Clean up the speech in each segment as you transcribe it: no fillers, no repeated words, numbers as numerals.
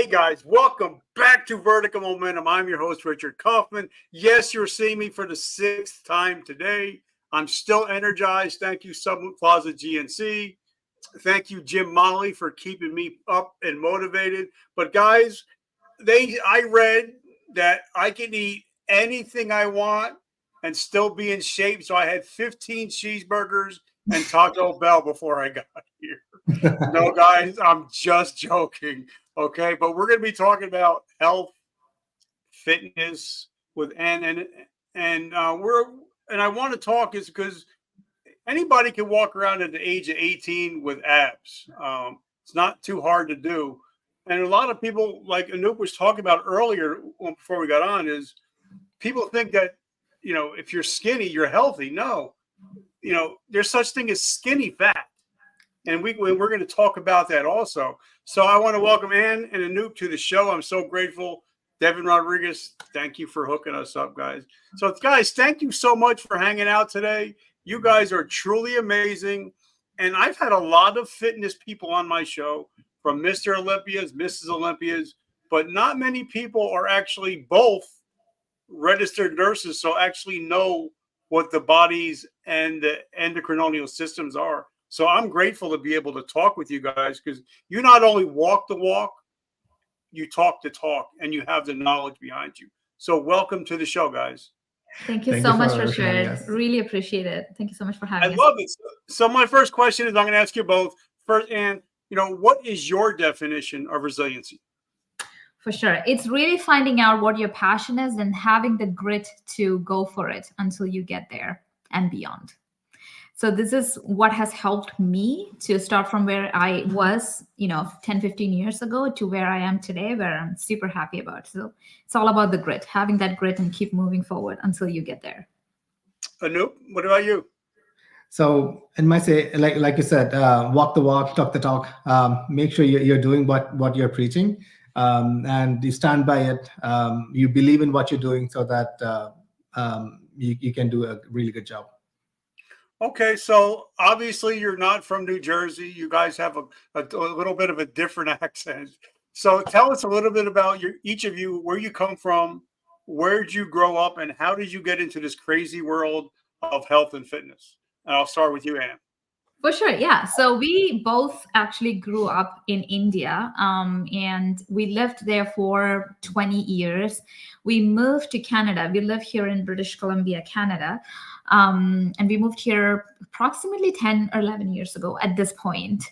Hey guys, welcome back to Vertical Momentum. I'm your host, Richard Kaufman. Yes, you're seeing me for the 6th time today. I'm still energized. Thank you, Summit Plaza GNC. Thank you, Jim Molley, for keeping me up and motivated. But guys, I read that I can eat anything I want and still be in shape. So I had 15 cheeseburgers and Taco Bell before I got here. No, guys, I'm just joking. Okay, but we're going to be talking about health, fitness with Ann, and I want to talk is because anybody can walk around at the age of 18 with abs. It's not too hard to do, and a lot of people, like Anoop was talking about earlier before we got on, is people think that if you're skinny, you're healthy. No, there's such thing as skinny fat. And we're going to talk about that also. So I want to welcome Ann and Anoop to the show. I'm so grateful. Devin Rodriguez, thank you for hooking us up, guys. So, guys, thank you so much for hanging out today. You guys are truly amazing. And I've had a lot of fitness people on my show, from Mr. Olympias, Mrs. Olympias, but not many people are actually both registered nurses, so actually know what the bodies and the endocrinological systems are. So I'm grateful to be able to talk with you guys, because you not only walk the walk, you talk the talk, and you have the knowledge behind you. So welcome to the show, guys. Thank you so much, Richard. Really appreciate it. Thank you so much for having us. I love it. So my first question is, I'm going to ask you both first, Ann, what is your definition of resiliency? For sure. It's really finding out what your passion is and having the grit to go for it until you get there and beyond. So this is what has helped me to start from where I was, 10, 15 years ago to where I am today, where I'm super happy about. So it's all about the grit, having that grit and keep moving forward until you get there. Anoop, what about you? So, and my say, like you said, walk the walk, talk the talk. Make sure you're doing what you're preaching, and you stand by it. You believe in what you're doing, so that you can do a really good job. Okay, so obviously you're not from New Jersey. You guys have a little bit of a different accent. So tell us a little bit about each of you, where you come from, where did you grow up, and how did you get into this crazy world of health and fitness? And I'll start with you, Ann. For sure, yeah. So we both actually grew up in India, and we lived there for 20 years. We moved to Canada. We live here in British Columbia, Canada. And we moved here approximately 10 or 11 years ago at this point.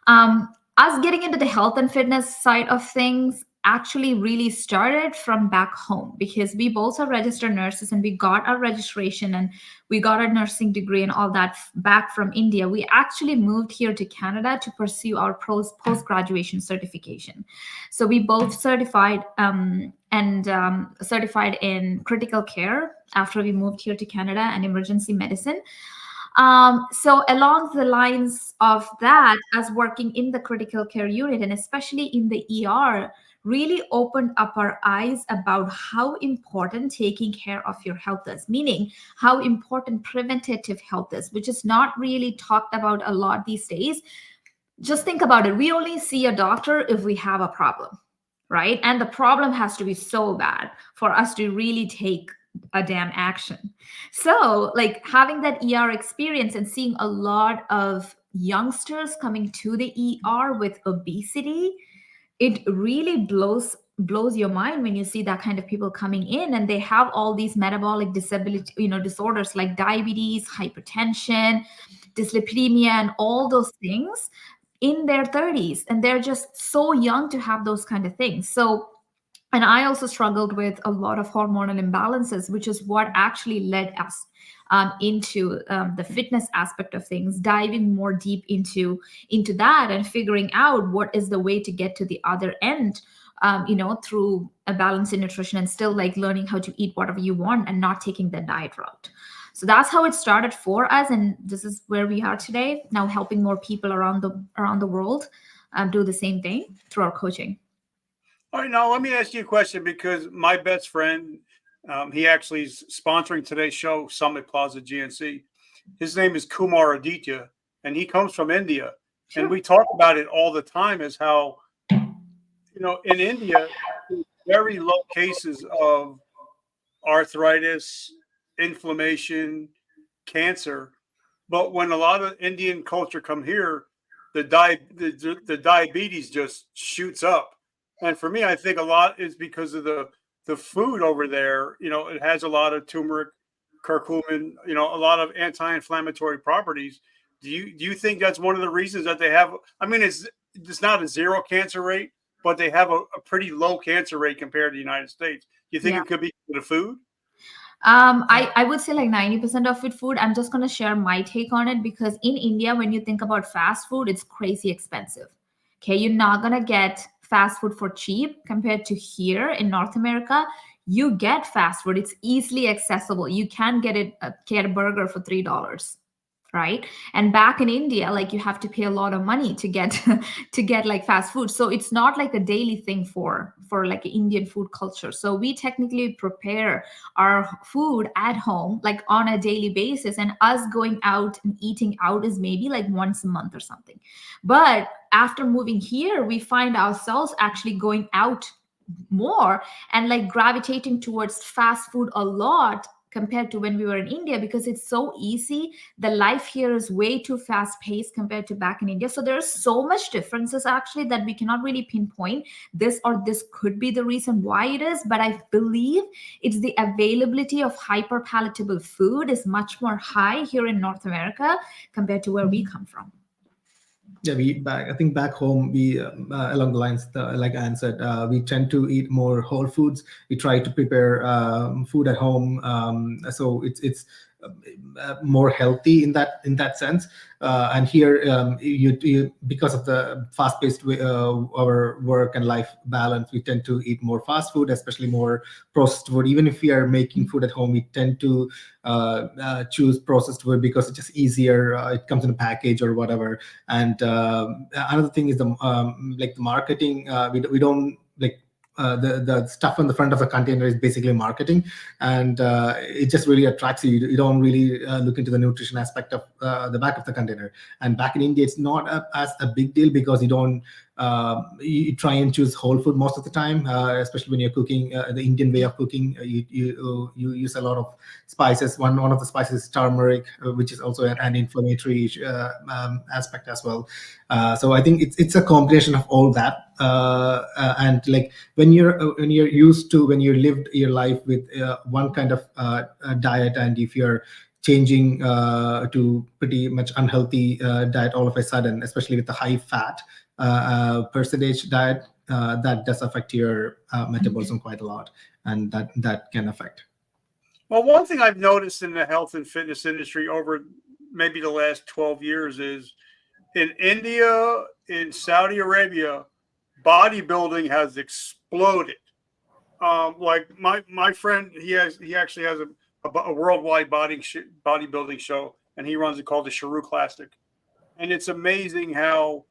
Us getting into the health and fitness side of things actually really started from back home, because we both are registered nurses and we got our registration and we got our nursing degree and all that back from India. We actually moved here to Canada to pursue our post-graduation certification. So we both certified certified in critical care after we moved here to Canada, and emergency medicine. So along the lines of that, as working in the critical care unit and especially in the ER, really opened up our eyes about how important taking care of your health is, meaning how important preventative health is, which is not really talked about a lot these days. Just think about it. We only see a doctor if we have a problem, right? And the problem has to be so bad for us to really take a damn action. So like having that ER experience and seeing a lot of youngsters coming to the ER with obesity, it really blows your mind when you see that kind of people coming in and they have all these metabolic disability, disorders like diabetes, hypertension, dyslipidemia, and all those things in their 30s. And they're just so young to have those kind of things. So, and I also struggled with a lot of hormonal imbalances, which is what actually led us into the fitness aspect of things, diving more deep into that and figuring out what is the way to get to the other end, through a balance in nutrition and still like learning how to eat whatever you want and not taking the diet route. So that's how it started for us, and this is where we are today, now helping more people around the world do the same thing through our coaching. All right, now let me ask you a question, because my best friend, he actually is sponsoring today's show, Summit Plaza GNC. His name is Kumar Aditya, and he comes from India. Sure. And we talk about it all the time, as how, in India, very low cases of arthritis, inflammation, cancer. But when a lot of Indian culture come here, the diabetes just shoots up. And for me, I think a lot is because of the food over there. It has a lot of turmeric, curcumin, a lot of anti-inflammatory properties. Do you think that's one of the reasons that they have? I mean, it's not a zero cancer rate, but they have a pretty low cancer rate compared to the United States. Do you think Yeah. it could be the food? I would say like 90% of it food. I'm just going to share my take on it because in India, when you think about fast food, it's crazy expensive. Okay, you're not going to get fast food for cheap compared to here in North America. You get fast food, it's easily accessible. You can get a burger for $3. Right. And back in India, like you have to pay a lot of money to get to get like fast food. So it's not like a daily thing for like Indian food culture. So we technically prepare our food at home like on a daily basis, and us going out and eating out is maybe like once a month or something. But after moving here, we find ourselves actually going out more and like gravitating towards fast food a lot compared to when we were in India because it's so easy. The life here is way too fast paced compared to back in India. So there's so much differences actually that we cannot really pinpoint this or this could be the reason why it is. But I believe it's the availability of hyper palatable food is much more high here in North America compared to where we come from. Yeah, I think back home we along the lines like Anne said, we tend to eat more whole foods. We try to prepare food at home, so it's more healthy in that sense. And here, you because of the fast-paced our work and life balance, we tend to eat more fast food, especially more processed food. Even if we are making food at home, we tend to choose processed food because it's just easier. It comes in a package or whatever. And another thing is the marketing. We don't like. The stuff on the front of the container is basically marketing, and it just really attracts you. You don't really look into the nutrition aspect of the back of the container. And back in India, it's not as a big deal because you don't you try and choose whole food most of the time, especially when you're cooking the Indian way of cooking. You use a lot of spices. One of the spices is turmeric, which is also an inflammatory aspect as well. So I think it's a combination of all that. And like when you're used to, when you lived your life with one kind of diet, and if you're changing to pretty much unhealthy diet all of a sudden, especially with the high fat percentage diet, that does affect your metabolism quite a lot, and that can affect. Well, one thing I've noticed in the health and fitness industry over maybe the last 12 years is in India, in Saudi Arabia, bodybuilding has exploded. Like my friend, he actually has a worldwide bodybuilding show, and he runs it called the Sharu Classic. And it's amazing how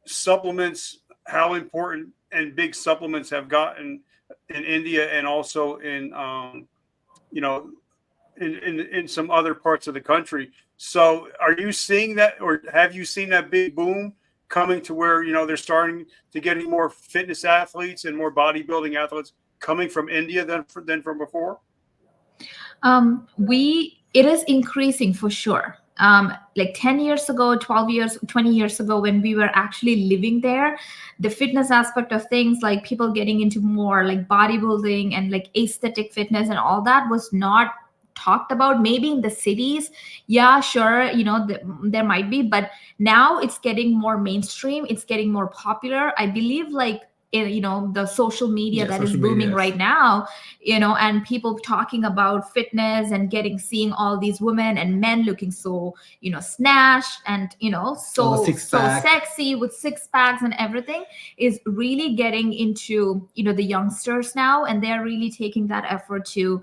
supplements, how important and big supplements have gotten in India, and also in in some other parts of the country. So are you seeing that, or have you seen that big boom coming to where they're starting to getting more fitness athletes and more bodybuilding athletes coming from India than from before? It is increasing for sure. Like 10 years ago, 12 years, 20 years ago, when we were actually living there, the fitness aspect of things, like people getting into more like bodybuilding and like aesthetic fitness and all that, was not talked about. Maybe in the cities, yeah, sure, there might be, but now it's getting more mainstream, it's getting more popular. I believe like the social media that is booming right now, and people talking about fitness and seeing all these women and men looking so snatched and so sexy with six packs and everything, is really getting into the youngsters now, and they're really taking that effort to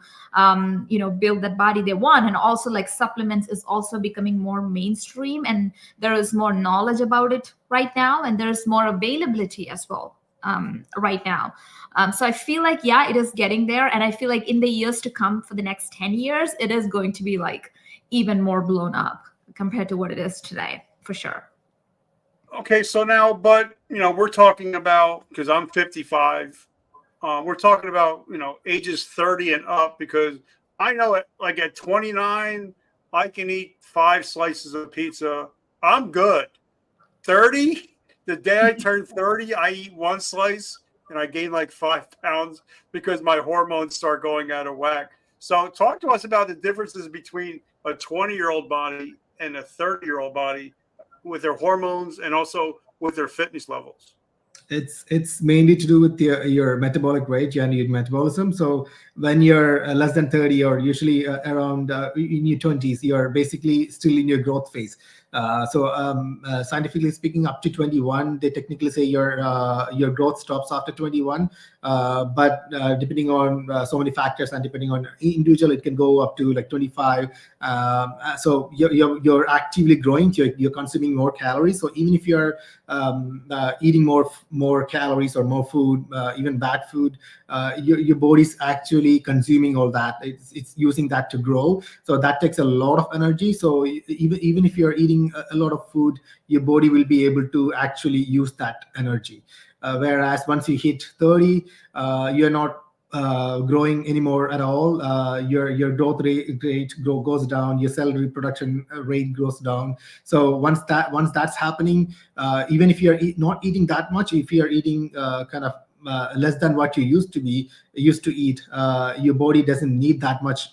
build that body they want. And also like supplements is also becoming more mainstream, and there is more knowledge about it right now, and there's more availability as well right now. So I feel like, yeah, it is getting there. And I feel like in the years to come, for the next 10 years, it is going to be like even more blown up compared to what it is today, for sure. Okay, so now, but we're talking about, because I'm 55. We're talking about ages 30 and up, because I know at 29 I can eat 5 slices of pizza. I'm good. 30, the day I turn 30, I eat 1 slice and I gain like 5 pounds because my hormones start going out of whack. So talk to us about the differences between a 20-year-old body and a 30-year-old body with their hormones and also with their fitness levels. It's mainly to do with your metabolic rate and your metabolism. So when you're less than 30, or usually around in your 20s, you're basically still in your growth phase. Scientifically speaking, up to 21, they technically say your growth stops after 21. But depending on so many factors and depending on individual, it can go up to like 25. So you're actively growing. You're consuming more calories. So even if you're eating more calories or more food, even bad food, your body's actually consuming all that. It's using that to grow. So that takes a lot of energy. So even if you're eating a lot of food, your body will be able to actually use that energy. Whereas once you hit 30, you're not growing anymore at all. Your growth rate goes down. Your cell reproduction rate goes down. So once that's happening, even if you're not eating that much, if you're eating kind of less than what you used to eat, your body doesn't need that much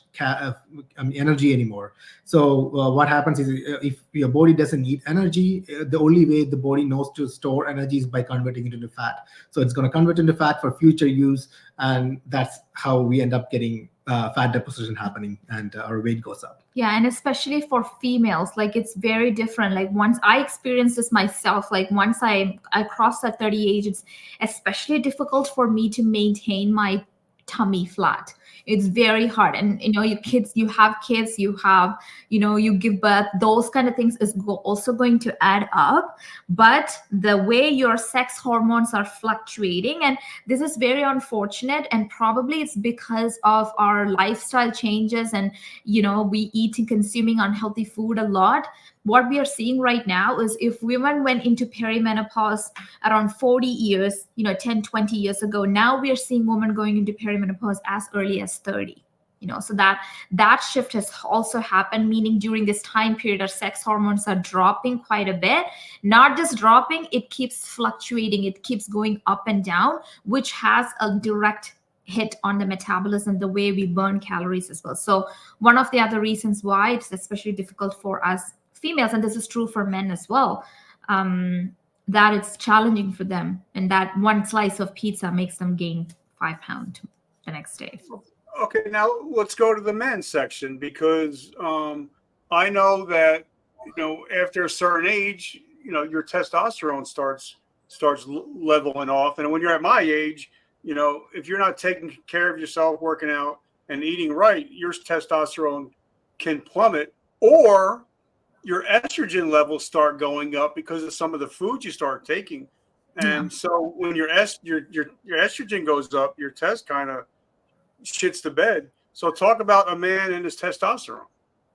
energy anymore. So what happens is, if your body doesn't need energy, the only way the body knows to store energy is by converting it into fat. So it's going to convert into fat for future use, and that's how we end up getting fat deposition happening, and our weight goes up. Yeah, and especially for females, like it's very different. Like once I experienced this myself, like once I crossed that 30 age, it's especially difficult for me to maintain my tummy flat. It's very hard. And you have kids, you give birth, those kind of things is also going to add up. But the way your sex hormones are fluctuating, and this is very unfortunate, and probably it's because of our lifestyle changes, and we eat and consuming unhealthy food a lot. What we are seeing right now is, if women went into perimenopause around 40 years, 10, 20 years ago, now we are seeing women going into perimenopause as early as 30. So that shift has also happened, meaning during this time period, our sex hormones are dropping quite a bit. Not just dropping, it keeps fluctuating, it keeps going up and down, which has a direct hit on the metabolism, the way we burn calories as well. So one of the other reasons why it's especially difficult for us females, and this is true for men as well, that it's challenging for them, and that one slice of pizza makes them gain 5 pounds the next day. Okay, now let's go to the men's section, because I know that after a certain age, your testosterone starts leveling off, and when you're at my age, if you're not taking care of yourself, working out and eating right, your testosterone can plummet, or your estrogen levels start going up because of some of the foods you start taking. And so when your estrogen goes up, your test kind of shits the bed. So talk about a man and his testosterone.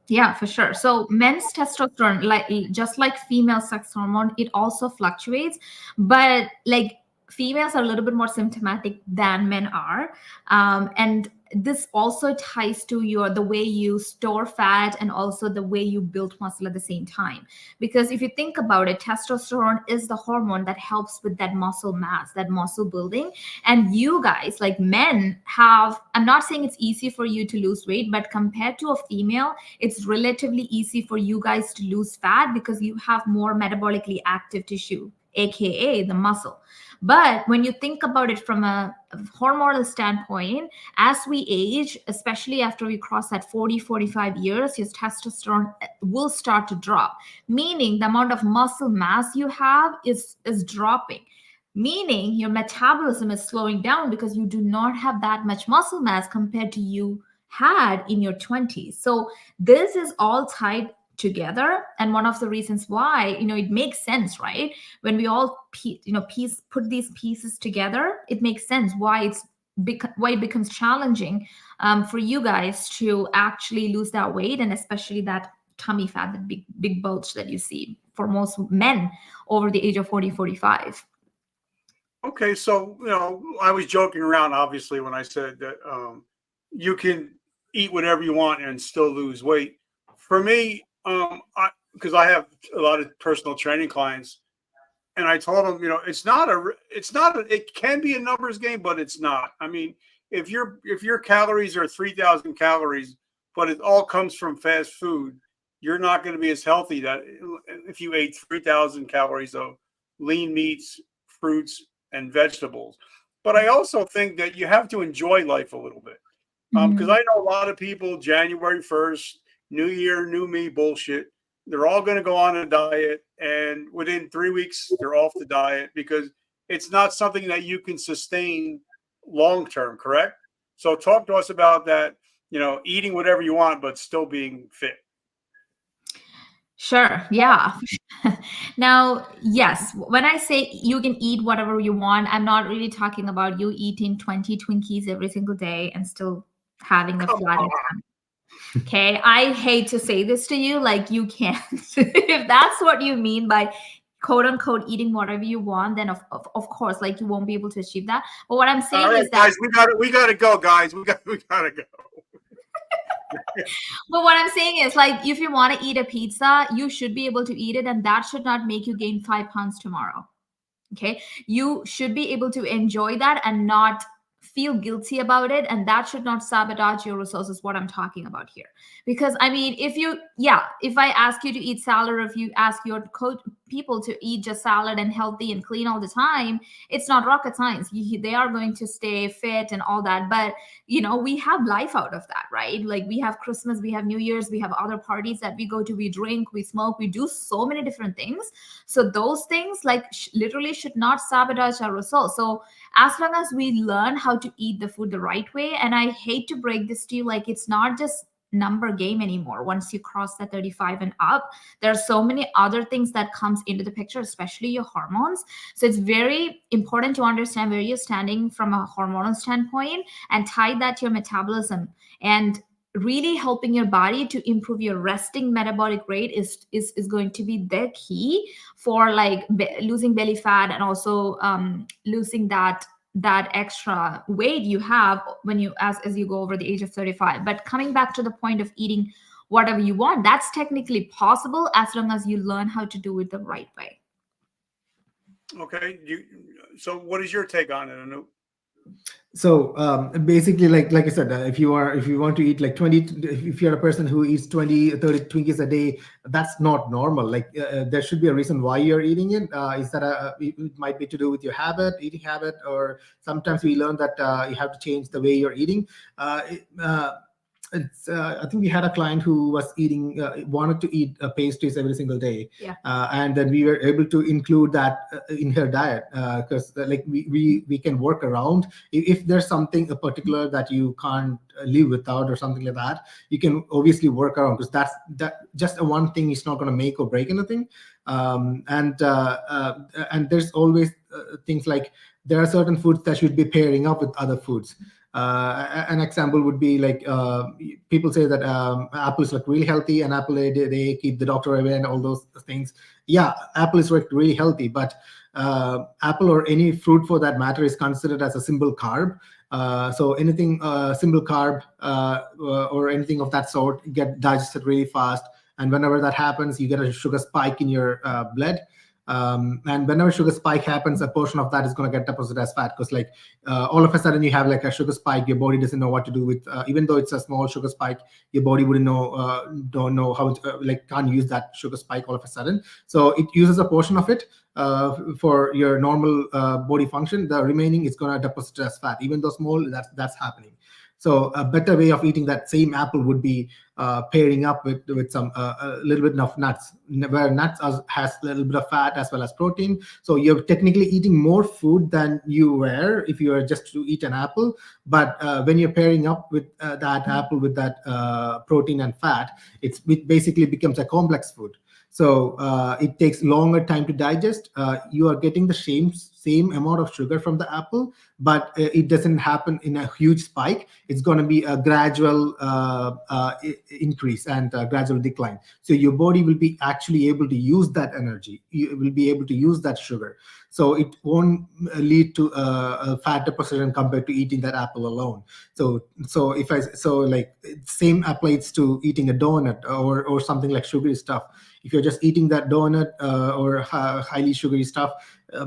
Yeah, for sure. So men's testosterone, just like female sex hormone, it also fluctuates, but like females are a little bit more symptomatic than men are. And this also ties to the way you store fat, and also the way you build muscle at the same time. Because if you think about it, testosterone is the hormone that helps with that muscle mass, that muscle building. And you guys, like men, I'm not saying it's easy for you to lose weight, but compared to a female, it's relatively easy for you guys to lose fat, because you have more metabolically active tissue, aka the muscle. But when you think about it from a hormonal standpoint, as we age, especially after we cross that 40, 45 years, your testosterone will start to drop, meaning the amount of muscle mass you have is dropping, meaning your metabolism is slowing down, because you do not have that much muscle mass compared to you had in your 20s. So this is all tied together, and one of the reasons why it makes sense, right? When we all put these pieces together, it makes sense why it becomes challenging for you guys to actually lose that weight, and especially that tummy fat, that big bulge that you see for most men over the age of 40, 45. Okay, so I was joking around, obviously, when I said that you can eat whatever you want and still lose weight. For me, because I have a lot of personal training clients, and I told them, it can be a numbers game, but it's not. I mean, if your calories are 3,000 calories, but it all comes from fast food, you're not going to be as healthy that if you ate 3,000 calories of lean meats, fruits, and vegetables. But I also think that you have to enjoy life a little bit. Because I know a lot of people, January 1st, new year, new me bullshit. They're all going to go on a diet, and within 3 weeks, they're off the diet because it's not something that you can sustain long term, correct? So talk to us about that, eating whatever you want, but still being fit. Sure. Yeah. Now, yes, when I say you can eat whatever you want, I'm not really talking about you eating 20 Twinkies every single day and still having a flat stomach. Okay. I hate to say this to you, like you can't. If that's what you mean by quote unquote eating whatever you want, then of course, like you won't be able to achieve that. But what I'm saying All right, is that guys, we gotta go, guys. We gotta go. But what I'm saying is, like, if you want to eat a pizza, you should be able to eat it, and that should not make you gain 5 pounds tomorrow. Okay. You should be able to enjoy that and not feel guilty about it. And that should not sabotage your results, is what I'm talking about here. Because I mean, if I ask you to eat salad, or if you ask your people to eat just salad and healthy and clean all the time, it's not rocket science. They are going to stay fit and all that. But we have life out of that, right? Like we have Christmas, we have New Year's, we have other parties that we go to, we drink, we smoke, we do so many different things. So those things like literally should not sabotage our results. So as long as we learn how to eat the food the right way, and I hate to break this to you, like it's not just number game anymore. Once you cross that 35 and up, there's so many other things that comes into the picture, especially your hormones. So it's very important to understand where you're standing from a hormonal standpoint and tie that to your metabolism, and really helping your body to improve your resting metabolic rate is going to be the key for like losing belly fat, and also losing that extra weight you have when you as you go over the age of 35. But coming back to the point of eating whatever you want, that's technically possible as long as you learn how to do it the right way. Okay. So what is your take on it, Anoop? So basically, like I said, if you want to eat like 20, if you're a person who eats 20, 30 Twinkies a day, that's not normal. Like there should be a reason why you're eating it. Is that it might be to do with your eating habit, or sometimes we learn that you have to change the way you're eating. I think we had a client who was wanted to eat pastries every single day. Yeah. And then we were able to include that in her diet, because like we can work around. If there's something a particular that you can't live without or something like that, you can obviously work around, because that just one thing is not going to make or break anything. And there's always things like there are certain foods that should be pairing up with other foods. An example would be like people say that apple is like really healthy, and apple they keep the doctor away and all those things. Yeah, apple is like really healthy, but apple or any fruit for that matter is considered as a simple carb. So anything simple carb or anything of that sort get digested really fast, and whenever that happens, you get a sugar spike in your blood. And whenever sugar spike happens, a portion of that is going to get deposited as fat, because like all of a sudden you have like a sugar spike, your body doesn't know what to do with, even though it's a small sugar spike, your body wouldn't don't know how to, can't use that sugar spike all of a sudden. So it uses a portion of it for your normal body function. The remaining is going to deposit as fat, even though small. That's happening. So a better way of eating that same apple would be pairing up with some a little bit of nuts, where nuts has a little bit of fat as well as protein. So you're technically eating more food than you were if you were just to eat an apple. But when you're pairing up with that apple with that protein and fat, it basically becomes a complex food. So it takes longer time to digest. You are getting the same amount of sugar from the apple, but it doesn't happen in a huge spike. It's going to be a gradual increase and gradual decline. So your body will be actually able to use that energy. You will be able to use that sugar. So it won't lead to a fat deposition compared to eating that apple alone. So like same applies to eating a donut or something like sugary stuff. If you're just eating that donut or highly sugary stuff,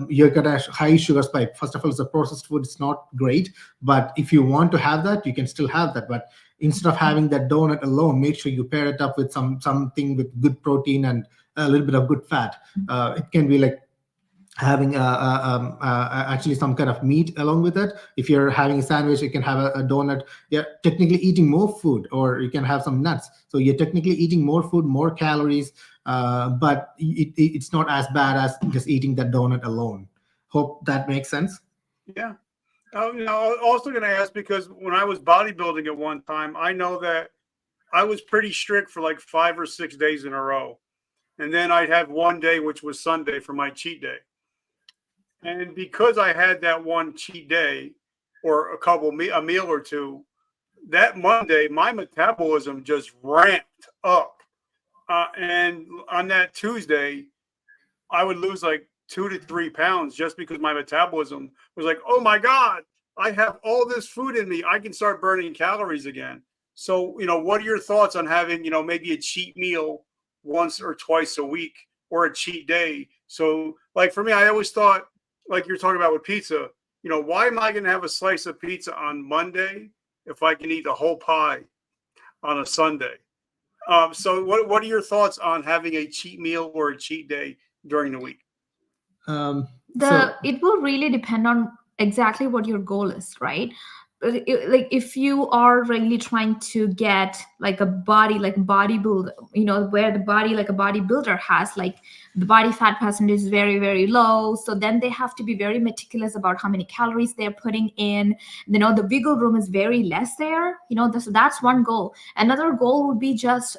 you're gonna have high sugar spike. First of all, it's a processed food. It's not great, but if you want to have that, you can still have that. But instead of having that donut alone, make sure you pair it up with something with good protein and a little bit of good fat. It can be like having actually some kind of meat along with it. If you're having a sandwich, you can have a donut. You're technically eating more food, or you can have some nuts. So you're technically eating more food, more calories, but it's not as bad as just eating that donut alone. Hope that makes sense. Yeah. Also going to ask, because when I was bodybuilding at one time, I know that I was pretty strict for like 5 or 6 days in a row. And then I'd have one day, which was Sunday, for my cheat day. And because I had that one cheat day or a meal or two, that Monday, my metabolism just ramped up. And on that Tuesday, I would lose like 2 to 3 pounds just because my metabolism was like, oh my God, I have all this food in me. I can start burning calories again. So, what are your thoughts on having, maybe a cheat meal once or twice a week, or a cheat day? So like for me, I always thought, like you're talking about with pizza, why am I going to have a slice of pizza on Monday if I can eat the whole pie on a Sunday? So what are your thoughts on having a cheat meal or a cheat day during the week? It will really depend on exactly what your goal is, right? Like if you are really trying to get like a body, like bodybuilder, where the body like a bodybuilder has, like the body fat percentage is very, very low. So then they have to be very meticulous about how many calories they're putting in. The wiggle room is very less there. So that's one goal. Another goal would be just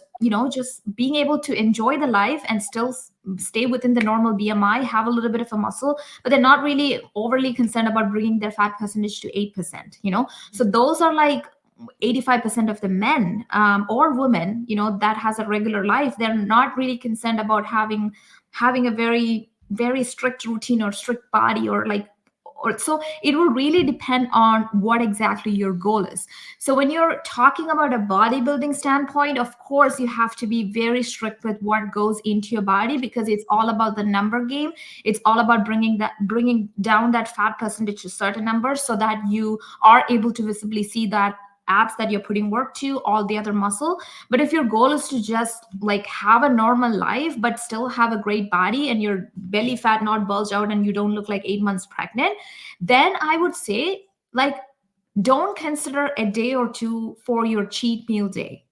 being able to enjoy the life and still stay within the normal BMI, have a little bit of a muscle, but they're not really overly concerned about bringing their fat percentage to 8%, So those are like 85% of the men or women, that has a regular life. They're not really concerned about having a very, very strict routine or strict body, so it will really depend on what exactly your goal is. So when you're talking about a bodybuilding standpoint, of course, you have to be very strict with what goes into your body, because it's all about the number game. It's all about bringing down that fat percentage to certain numbers so that you are able to visibly see that abs that you're putting work to, all the other muscle. But if your goal is to just like have a normal life but still have a great body and your belly fat not bulged out and you don't look like 8 months pregnant, then I would say, like, don't consider a day or two for your cheat meal day.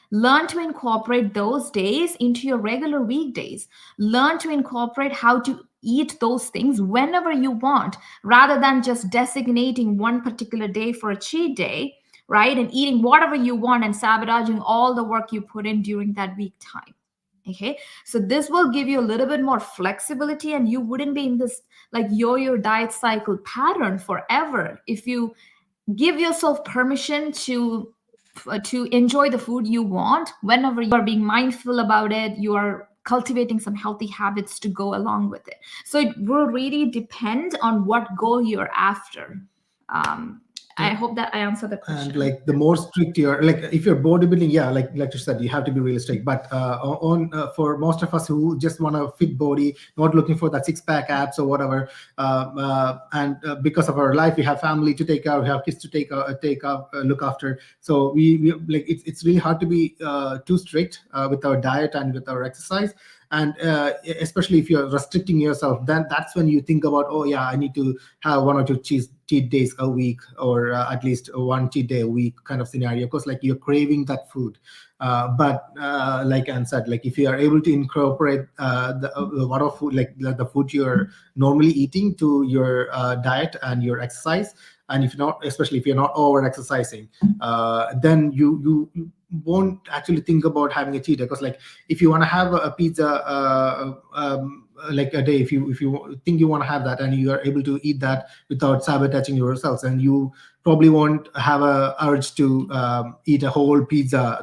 Learn to incorporate those days into your regular weekdays. Learn to incorporate how to eat those things whenever you want, rather than just designating one particular day for a cheat day, right? And eating whatever you want and sabotaging all the work you put in during that week time. Okay, so this will give you a little bit more flexibility, and you wouldn't be in this like yo-yo diet cycle pattern forever if you give yourself permission to enjoy the food you want. Whenever you are being mindful about it, you are cultivating some healthy habits to go along with it. So it will really depend on what goal you're after. I hope that I answered the question. And like the more strict you're, like if you're bodybuilding, yeah, like you said, you have to be realistic. But for most of us who just want a fit body, not looking for that 6-pack abs or whatever, and because of our life, we have family to take care, we have kids to look after. So we like it's really hard to be too strict with our diet and with our exercise. And especially if you're restricting yourself, then that's when you think about, oh yeah, I need to have 1 or 2 cheat days a week, or at least 1 cheat day a week kind of scenario, because like you're craving that food. But like Ann said, like if you are able to incorporate what of food, like the food you're normally eating to your diet and your exercise, and if not, especially if you're not over exercising, then you won't actually think about having a cheat day. Because like if you want to have a pizza like a day, if you think you want to have that and you are able to eat that without sabotaging your results, and you probably won't have a urge to eat a whole pizza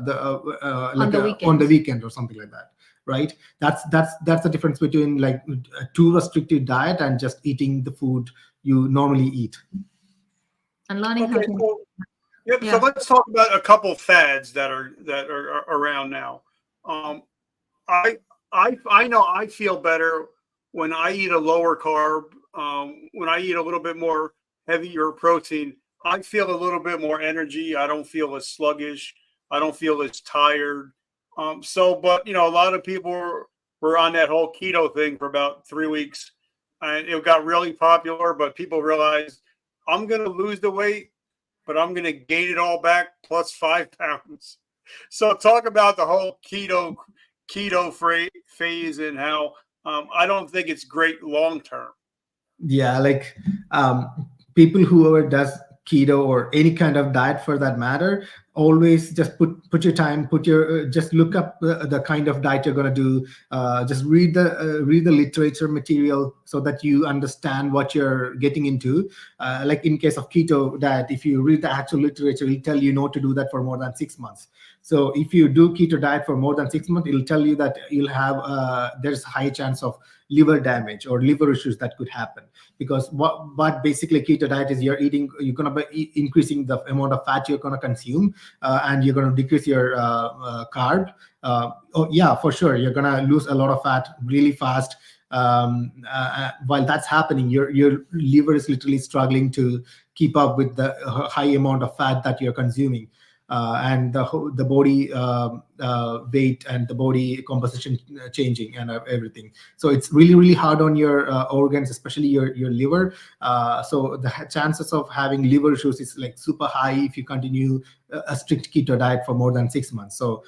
on the weekend or something like that, right? That's the difference between like a too restrictive diet and just eating the food you normally eat. And learning how to. Yep. So let's talk about a couple fads that are around now. I know I feel better when I eat a lower carb. When I eat a little bit more heavier protein, I feel a little bit more energy. I don't feel as sluggish. I don't feel as tired. But a lot of people were on that whole keto thing for about 3 weeks, and it got really popular. But people realized I'm going to lose the weight, but I'm going to gain it all back plus 5 pounds. So talk about the whole keto phase and how I don't think it's great long term. Yeah, like people whoever does keto or any kind of diet for that matter, always just put your time, just look up the kind of diet you're going to do. Just read the literature material so that you understand what you're getting into. Like in case of keto diet, if you read the actual literature, it'll tell you not to do that for more than 6 months. So if you do keto diet for more than 6 months, it'll tell you that you'll have there's a high chance of liver damage or liver issues that could happen. Because what basically keto diet is, you're going to be increasing the amount of fat you're going to consume, and you're going to decrease your carb. Oh yeah, for sure, you're going to lose a lot of fat really fast. While that's happening, your liver is literally struggling to keep up with the high amount of fat that you're consuming. And the body weight and the body composition changing and everything. So it's really, really hard on your organs, especially your liver. So the chances of having liver issues is like super high if you continue a strict keto diet for more than 6 months. So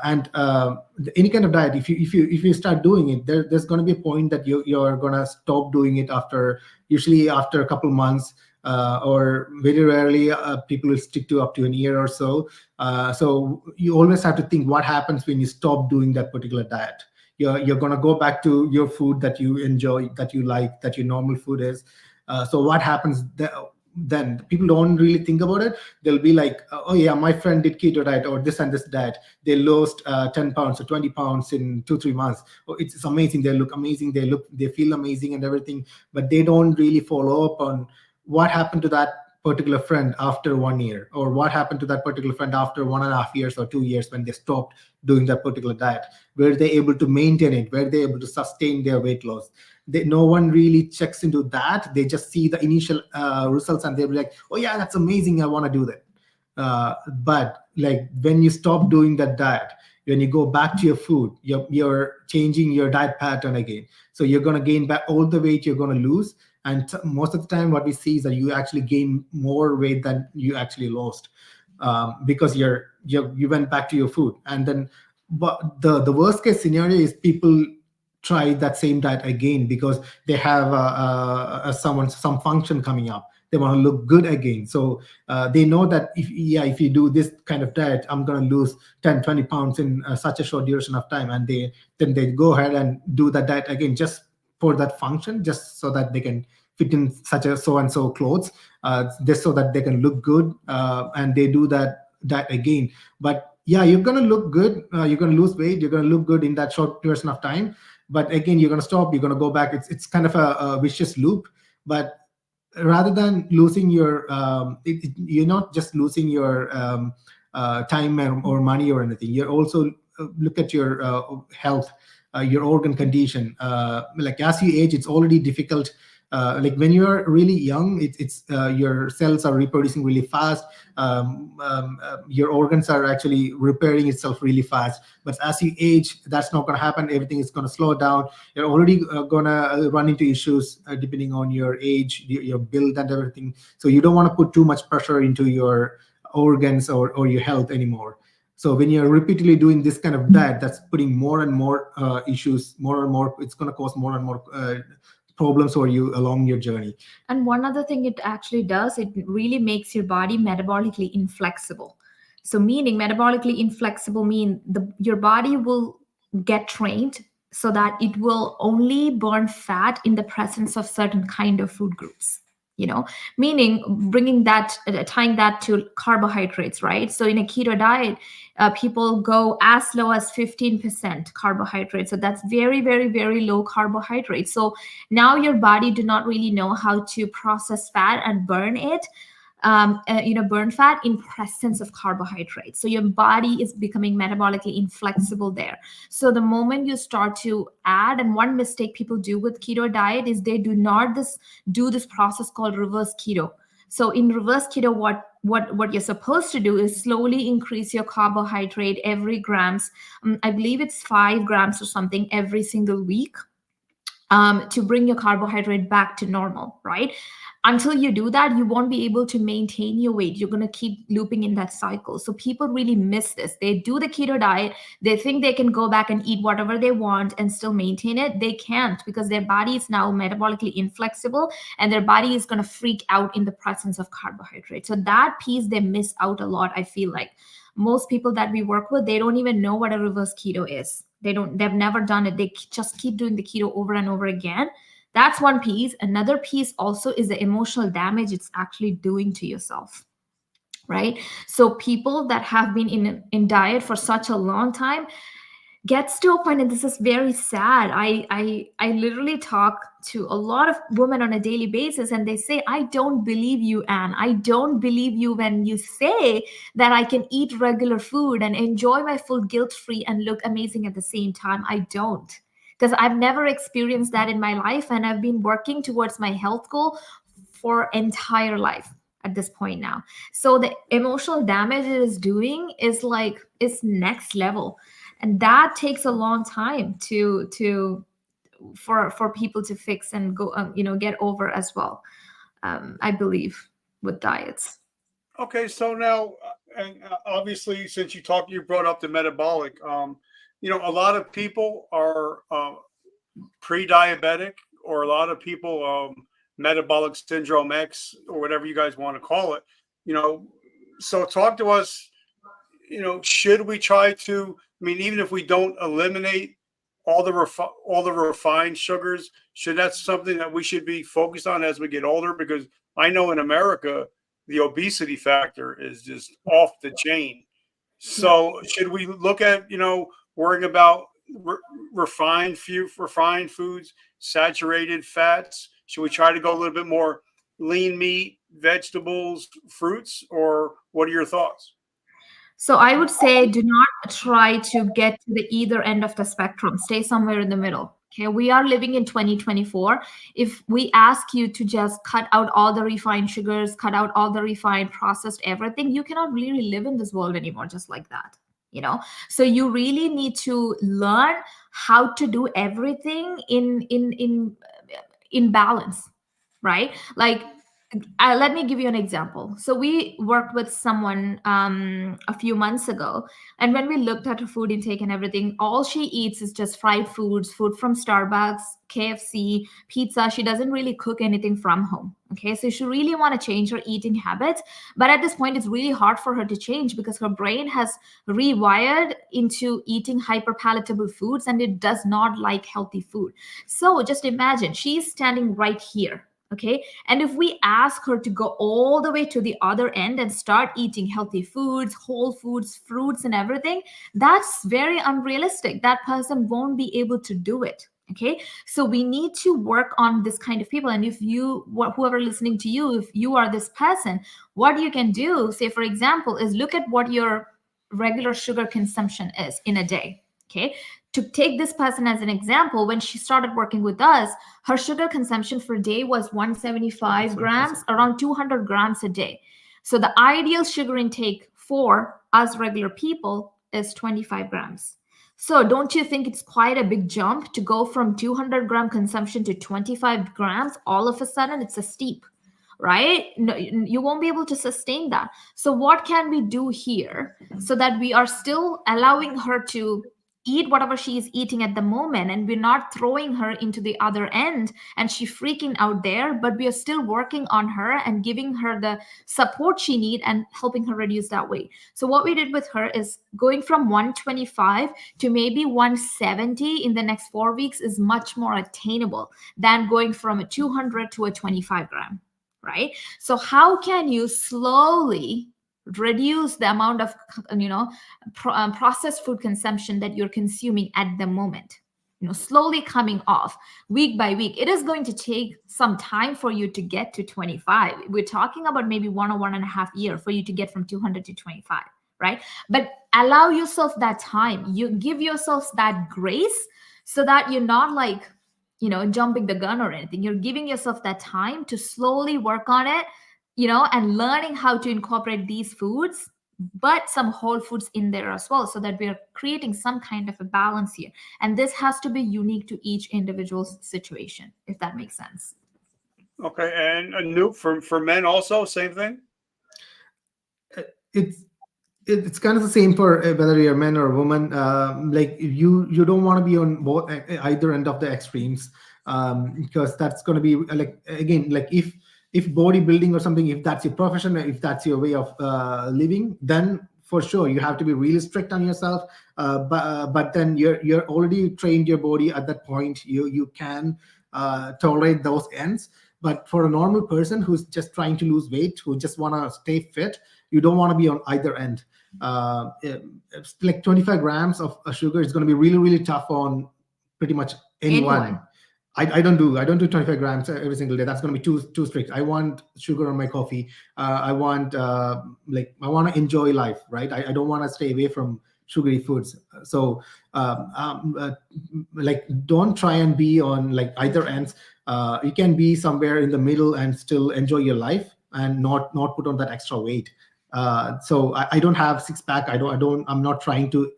any kind of diet, if you start doing it, there's going to be a point that you're going to stop doing it usually after a couple months. Or very rarely people will stick to up to a year or so. So you always have to think what happens when you stop doing that particular diet. You're going to go back to your food that you enjoy, that you like, that your normal food is. So what happens then? People don't really think about it. They'll be like, oh yeah, my friend did keto diet or this and this diet. They lost 10 pounds or 20 pounds in 2-3 months. Oh, it's amazing. They look amazing. They feel amazing and everything. But they don't really follow up on what happened to that particular friend after 1 year, or what happened to that particular friend after 1.5 years or 2 years when they stopped doing that particular diet. Were they able to maintain it? Were they able to sustain their weight loss? No one really checks into that. They just see the initial results and they'll be like, oh yeah, that's amazing, I want to do that. But like when you stop doing that diet, when you go back to your food, you're changing your diet pattern again. So you're going to gain back all the weight you're going to lose. And most of the time what we see is that you actually gain more weight than you actually lost, because you went back to your food. And then but the worst case scenario is people try that same diet again because they have some function coming up. They want to look good again. So they know that if you do this kind of diet, I'm going to lose 10-20 pounds in such a short duration of time. And then they go ahead and do that diet again just for that function, just so that they can fit in such a so-and-so clothes, just so that they can look good. And they do that again. But yeah, you're going to look good. You're going to lose weight. You're going to look good in that short duration of time. But again, you're going to stop. You're going to go back. It's kind of a vicious loop. But rather than losing your, you're not just losing your time or money or anything. You're also look at your health. Your organ condition, like as you age, it's already difficult. Like when you're really young, it's your cells are reproducing really fast. Your organs are actually repairing itself really fast. But as you age, that's not going to happen. Everything is going to slow down. You're already going to run into issues depending on your age, your build and everything. So you don't want to put too much pressure into your organs or your health anymore. So when you're repeatedly doing this kind of diet, that's putting more and more issues, more and more. It's going to cause more and more problems for you along your journey. And one other thing it actually does, it really makes your body metabolically inflexible. So meaning metabolically inflexible mean your body will get trained so that it will only burn fat in the presence of certain kind of food groups. Meaning bringing that, tying that to carbohydrates, right? So in a keto diet, people go as low as 15% carbohydrates. So that's very, very, very low carbohydrates. So now your body do not really know how to process fat and burn it, burn fat in presence of carbohydrates. So your body is becoming metabolically inflexible there. So the moment you start to add, and one mistake people do with keto diet is they do not do this process called reverse keto. So in reverse keto, what you're supposed to do is slowly increase your carbohydrate every grams. I believe it's 5 grams or something every single week, to bring your carbohydrate back to normal, right? Until you do that, you won't be able to maintain your weight. You're going to keep looping in that cycle. So people really miss this. They do the keto diet. They think they can go back and eat whatever they want and still maintain it. They can't, because their body is now metabolically inflexible and their body is going to freak out in the presence of carbohydrates. So that piece they miss out a lot, I feel like. Most people that we work with, they don't even know what a reverse keto is. They've never done it. They just keep doing the keto over and over again. That's one piece. Another piece also is the emotional damage it's actually doing to yourself, right? So people that have been in diet for such a long time gets to a point, and this is very sad. I literally talk to a lot of women on a daily basis, and they say, I don't believe you, Anne. I don't believe you when you say that I can eat regular food and enjoy my food guilt-free and look amazing at the same time. I don't. Because I've never experienced that in my life, and I've been working towards my health goal for entire life at this point now. So the emotional damage it is doing is like, it's next level. And that takes a long time for people to fix and go, get over as well. I believe with diets. Okay, so now, and obviously, since you brought up the metabolic, a lot of people are pre-diabetic, or a lot of people metabolic syndrome X, or whatever you guys want to call it. So talk to us. Should we try to? I mean, even if we don't eliminate all the refined sugars, should that's something that we should be focused on as we get older? Because I know in America, the obesity factor is just off the chain. So should we look at, worrying about refined foods, saturated fats? Should we try to go a little bit more lean meat, vegetables, fruits, or what are your thoughts? So I would say do not try to get to the either end of the spectrum. Stay somewhere in the middle. Okay, we are living in 2024. If we ask you to just cut out all the refined sugars, cut out all the refined processed everything, you cannot really live in this world anymore just like that. So you really need to learn how to do everything in balance, right? Like, let me give you an example. So we worked with someone a few months ago, and when we looked at her food intake and everything, all she eats is just fried foods, food from Starbucks, KFC, pizza. She doesn't really cook anything from home. Okay, so she really want to change her eating habits, but at this point, it's really hard for her to change because her brain has rewired into eating hyperpalatable foods, and it does not like healthy food. So just imagine she's standing right here. Okay. And if we ask her to go all the way to the other end and start eating healthy foods, whole foods, fruits, and everything, that's very unrealistic. That person won't be able to do it. Okay. So we need to work on this kind of people. And if whoever listening to you, if you are this person, what you can do, say, for example, is look at what your regular sugar consumption is in a day. Okay. To take this person as an example, when she started working with us, her sugar consumption for a day was 175 grams, around 200 grams a day. So the ideal sugar intake for us regular people is 25 grams. So don't you think it's quite a big jump to go from 200-gram consumption to 25 grams? All of a sudden, it's a steep, right? No, you won't be able to sustain that. So what can we do here so that we are still allowing her to eat whatever she is eating at the moment, and we're not throwing her into the other end and she freaking out there, but we are still working on her and giving her the support she need and helping her reduce that weight. So what we did with her is going from 125 to maybe 170 in the next 4 weeks is much more attainable than going from a 200 to a 25 gram, right? So how can you slowly reduce the amount of processed food consumption that you're consuming at the moment, slowly coming off week by week? It is going to take some time for you to get to 25. We're talking about maybe 1 or 1.5 years for you to get from 200 to 25, right? But allow yourself that time. You give yourself that grace so that you're not like jumping the gun or anything. You're giving yourself that time to slowly work on it, and learning how to incorporate these foods, but some whole foods in there as well, so that we're creating some kind of a balance here. And this has to be unique to each individual's situation, if that makes sense. Okay. And Anoop, for men also, same thing? It's kind of the same for whether you're a man or a woman. Like you don't want to be on both either end of the extremes, because that's going to be like, again, like if bodybuilding or something, if that's your profession, if that's your way of living, then for sure you have to be really strict on yourself. But then you're already trained your body at that point. You can tolerate those ends. But for a normal person who's just trying to lose weight, who just want to stay fit, you don't want to be on either end. It's like 25 grams of sugar is going to be really, really tough on pretty much anyone. I don't do 25 grams every single day. That's going to be too strict. I want sugar on my coffee. I want to enjoy life, right? I don't want to stay away from sugary foods. So like, don't try and be on like either ends. You can be somewhere in the middle and still enjoy your life and not put on that extra weight. So I don't have six-pack. I'm not trying to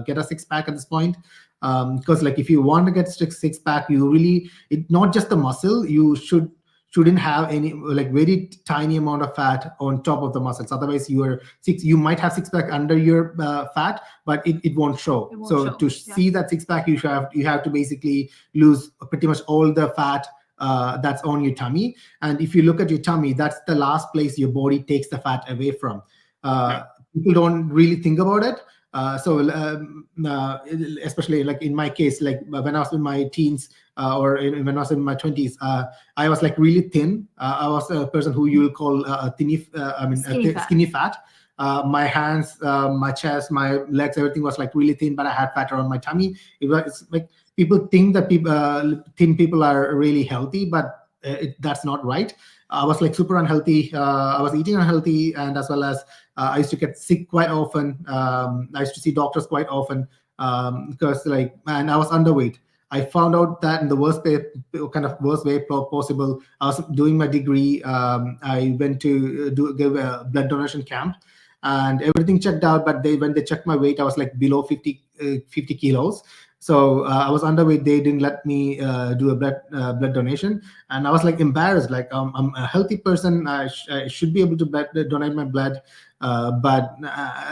get a six-pack at this point. Because like, if you want to get six-pack, you really, not just the muscle, you shouldn't have any like very tiny amount of fat on top of the muscles. Otherwise you might have six-pack under your fat, but it won't show. See that six-pack, you have to basically lose pretty much all the fat that's on your tummy. And if you look at your tummy, that's the last place your body takes the fat away from. People don't really think about it. Especially like in my case, like when I was in my teens or when I was in my 20s, I was like really thin. I was a person who you will call skinny fat. My hands, my chest, my legs, everything was like really thin, but I had fat around my tummy. It's like, people think that thin people are really healthy, but that's not right. I was like super unhealthy. I was eating unhealthy, and as well as I used to get sick quite often. I used to see doctors quite often because and I was underweight. I found out that in the worst way possible. I was doing my degree. I went to give a blood donation camp, and everything checked out. But when they checked my weight, I was like below 50 kilos. So I was underweight. They didn't let me do a blood donation, and I was like embarrassed. Like, I'm a healthy person. I should be able to donate my blood, but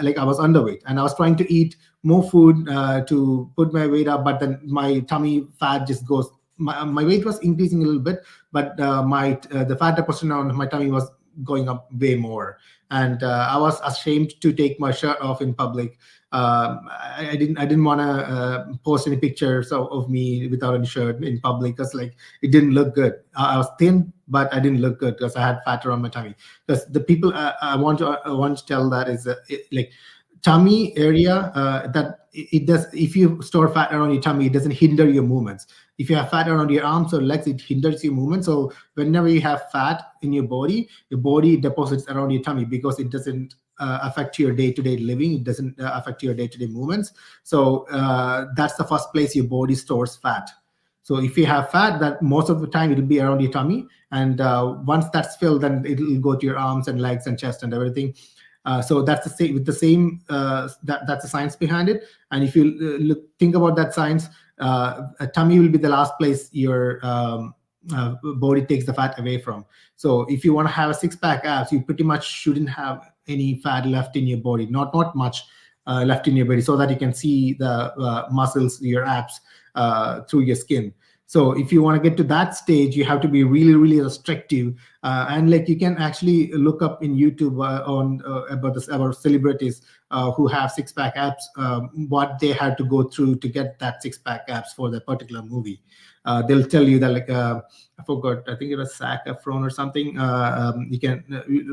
like, I was underweight, and I was trying to eat more food to put my weight up, but then my tummy fat just goes. My weight was increasing a little bit, but the fat deposition on my tummy was going up way more, and I was ashamed to take my shirt off in public. I didn't want to post any pictures of me without any shirt in public, because like, it didn't look good. I was thin, but I didn't look good because I had fat around my tummy. Because the people I want to tell that is like, tummy area that it does. If you store fat around your tummy, it doesn't hinder your movements. If you have fat around your arms or legs, it hinders your movement. So whenever you have fat in your body deposits around your tummy, because it doesn't affect your day-to-day living. It doesn't affect your day-to-day movements. So that's the first place your body stores fat. So if you have fat, that most of the time it'll be around your tummy, and once that's filled, then it'll go to your arms and legs and chest and everything. So that's the same with the same. That's the science behind it. And if you think about that science, a tummy will be the last place your body takes the fat away from. So if you want to have a six-pack abs, you pretty much shouldn't have any fat left in your body. Not much. left in your body, so that you can see the muscles, your abs through your skin. So if you want to get to that stage, you have to be really, really restrictive. And like you can actually look up in YouTube on about celebrities who have six-pack abs, what they had to go through to get that six-pack abs for that particular movie. They'll tell you that, like, I forgot, I think it was Zac Efron or something. You can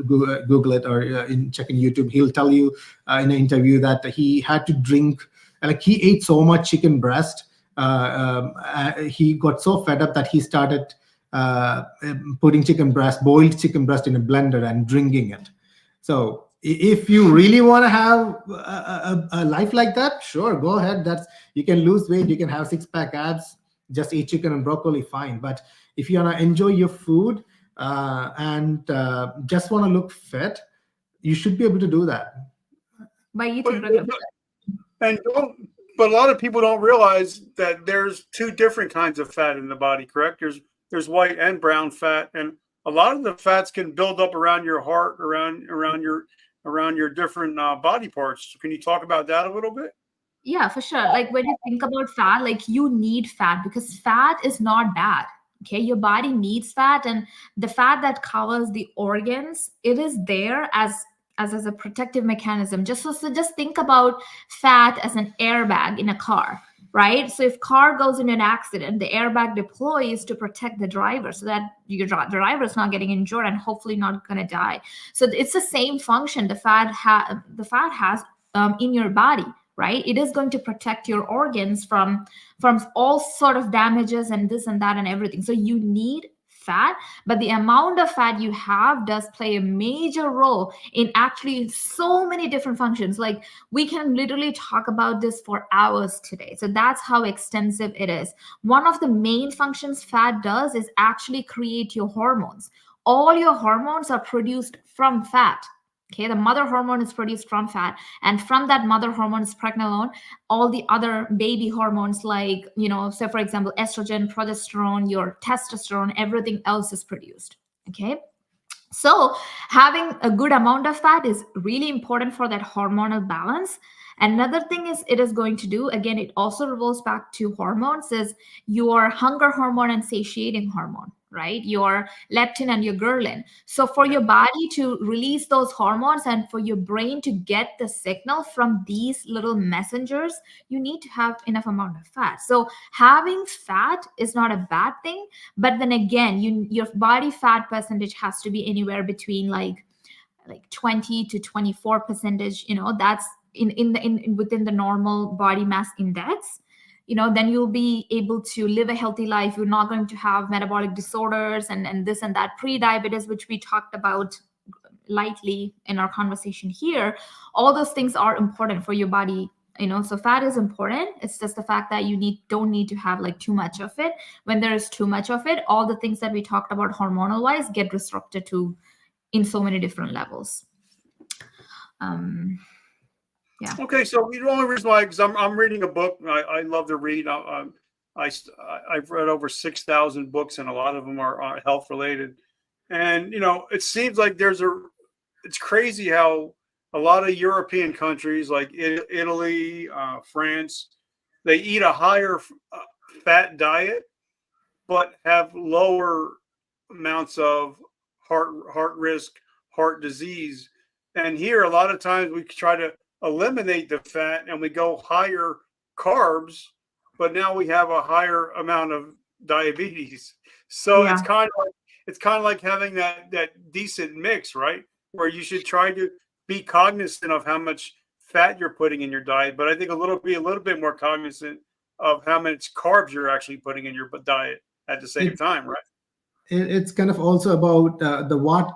Google it, or check in YouTube. He'll tell you in an interview that he had to drink, like he ate so much chicken breast. He got so fed up that he started putting boiled chicken breast in a blender and drinking it. So if you really want to have a life like that, sure, go ahead. You can lose weight, you can have six-pack abs, just eat chicken and broccoli, fine. But if you want to enjoy your food and just want to look fit, you should be able to do that. By eating But a lot of people don't realize that there's two different kinds of fat in the body, correct? There's white and brown fat, and a lot of the fats can build up around your heart, around your different body parts. Can you talk about that a little bit? Yeah, for sure. Like when you think about fat, like you need fat because fat is not bad. Okay, your body needs fat, and the fat that covers the organs, it is there as a protective mechanism. Just think about fat as an airbag in a car, right? So if car goes in an accident, the airbag deploys to protect the driver so that your driver is not getting injured and hopefully not going to die. So it's the same function the fat has in your body, right? It is going to protect your organs from all sort of damages and this and that and everything. So you need fat, but the amount of fat you have does play a major role in actually so many different functions. Like we can literally talk about this for hours today. So that's how extensive it is. One of the main functions fat does is actually create your hormones. All your hormones are produced from fat. Okay, the mother hormone is produced from fat, and from that mother hormone is pregnenolone. All the other baby hormones, like, so for example, estrogen, progesterone, your testosterone, everything else is produced. Okay, so having a good amount of fat is really important for that hormonal balance. Another thing is it is going to do, again, it also revolves back to hormones, is your hunger hormone and satiating hormone, right? Your leptin and your ghrelin. So for your body to release those hormones and for your brain to get the signal from these little messengers, you need to have enough amount of fat. So having fat is not a bad thing, but then again, your body fat percentage has to be anywhere between like 20 to 24 percentage. That's within the normal body mass index. Then you'll be able to live a healthy life. You're not going to have metabolic disorders and this and that, pre-diabetes, which we talked about lightly in our conversation here. All those things are important for your body. So fat is important. It's just the fact that you don't need to have like too much of it. When there is too much of it, all the things that we talked about hormonal wise get disrupted to in so many different levels. Yeah. Okay, so the only reason why, because I'm reading a book. I love to read. I've read over 6,000 books, and a lot of them are health related. And it seems like it's crazy how a lot of European countries like Italy, France, they eat a higher fat diet, but have lower amounts of heart risk, heart disease. And here, a lot of times we try to eliminate the fat and we go higher carbs, but now we have a higher amount of diabetes. So it's kind of like having that decent mix, right? Where you should try to be cognizant of how much fat you're putting in your diet, but I think be a little bit more cognizant of how much carbs you're actually putting in your diet at the same time, right? It's kind of also about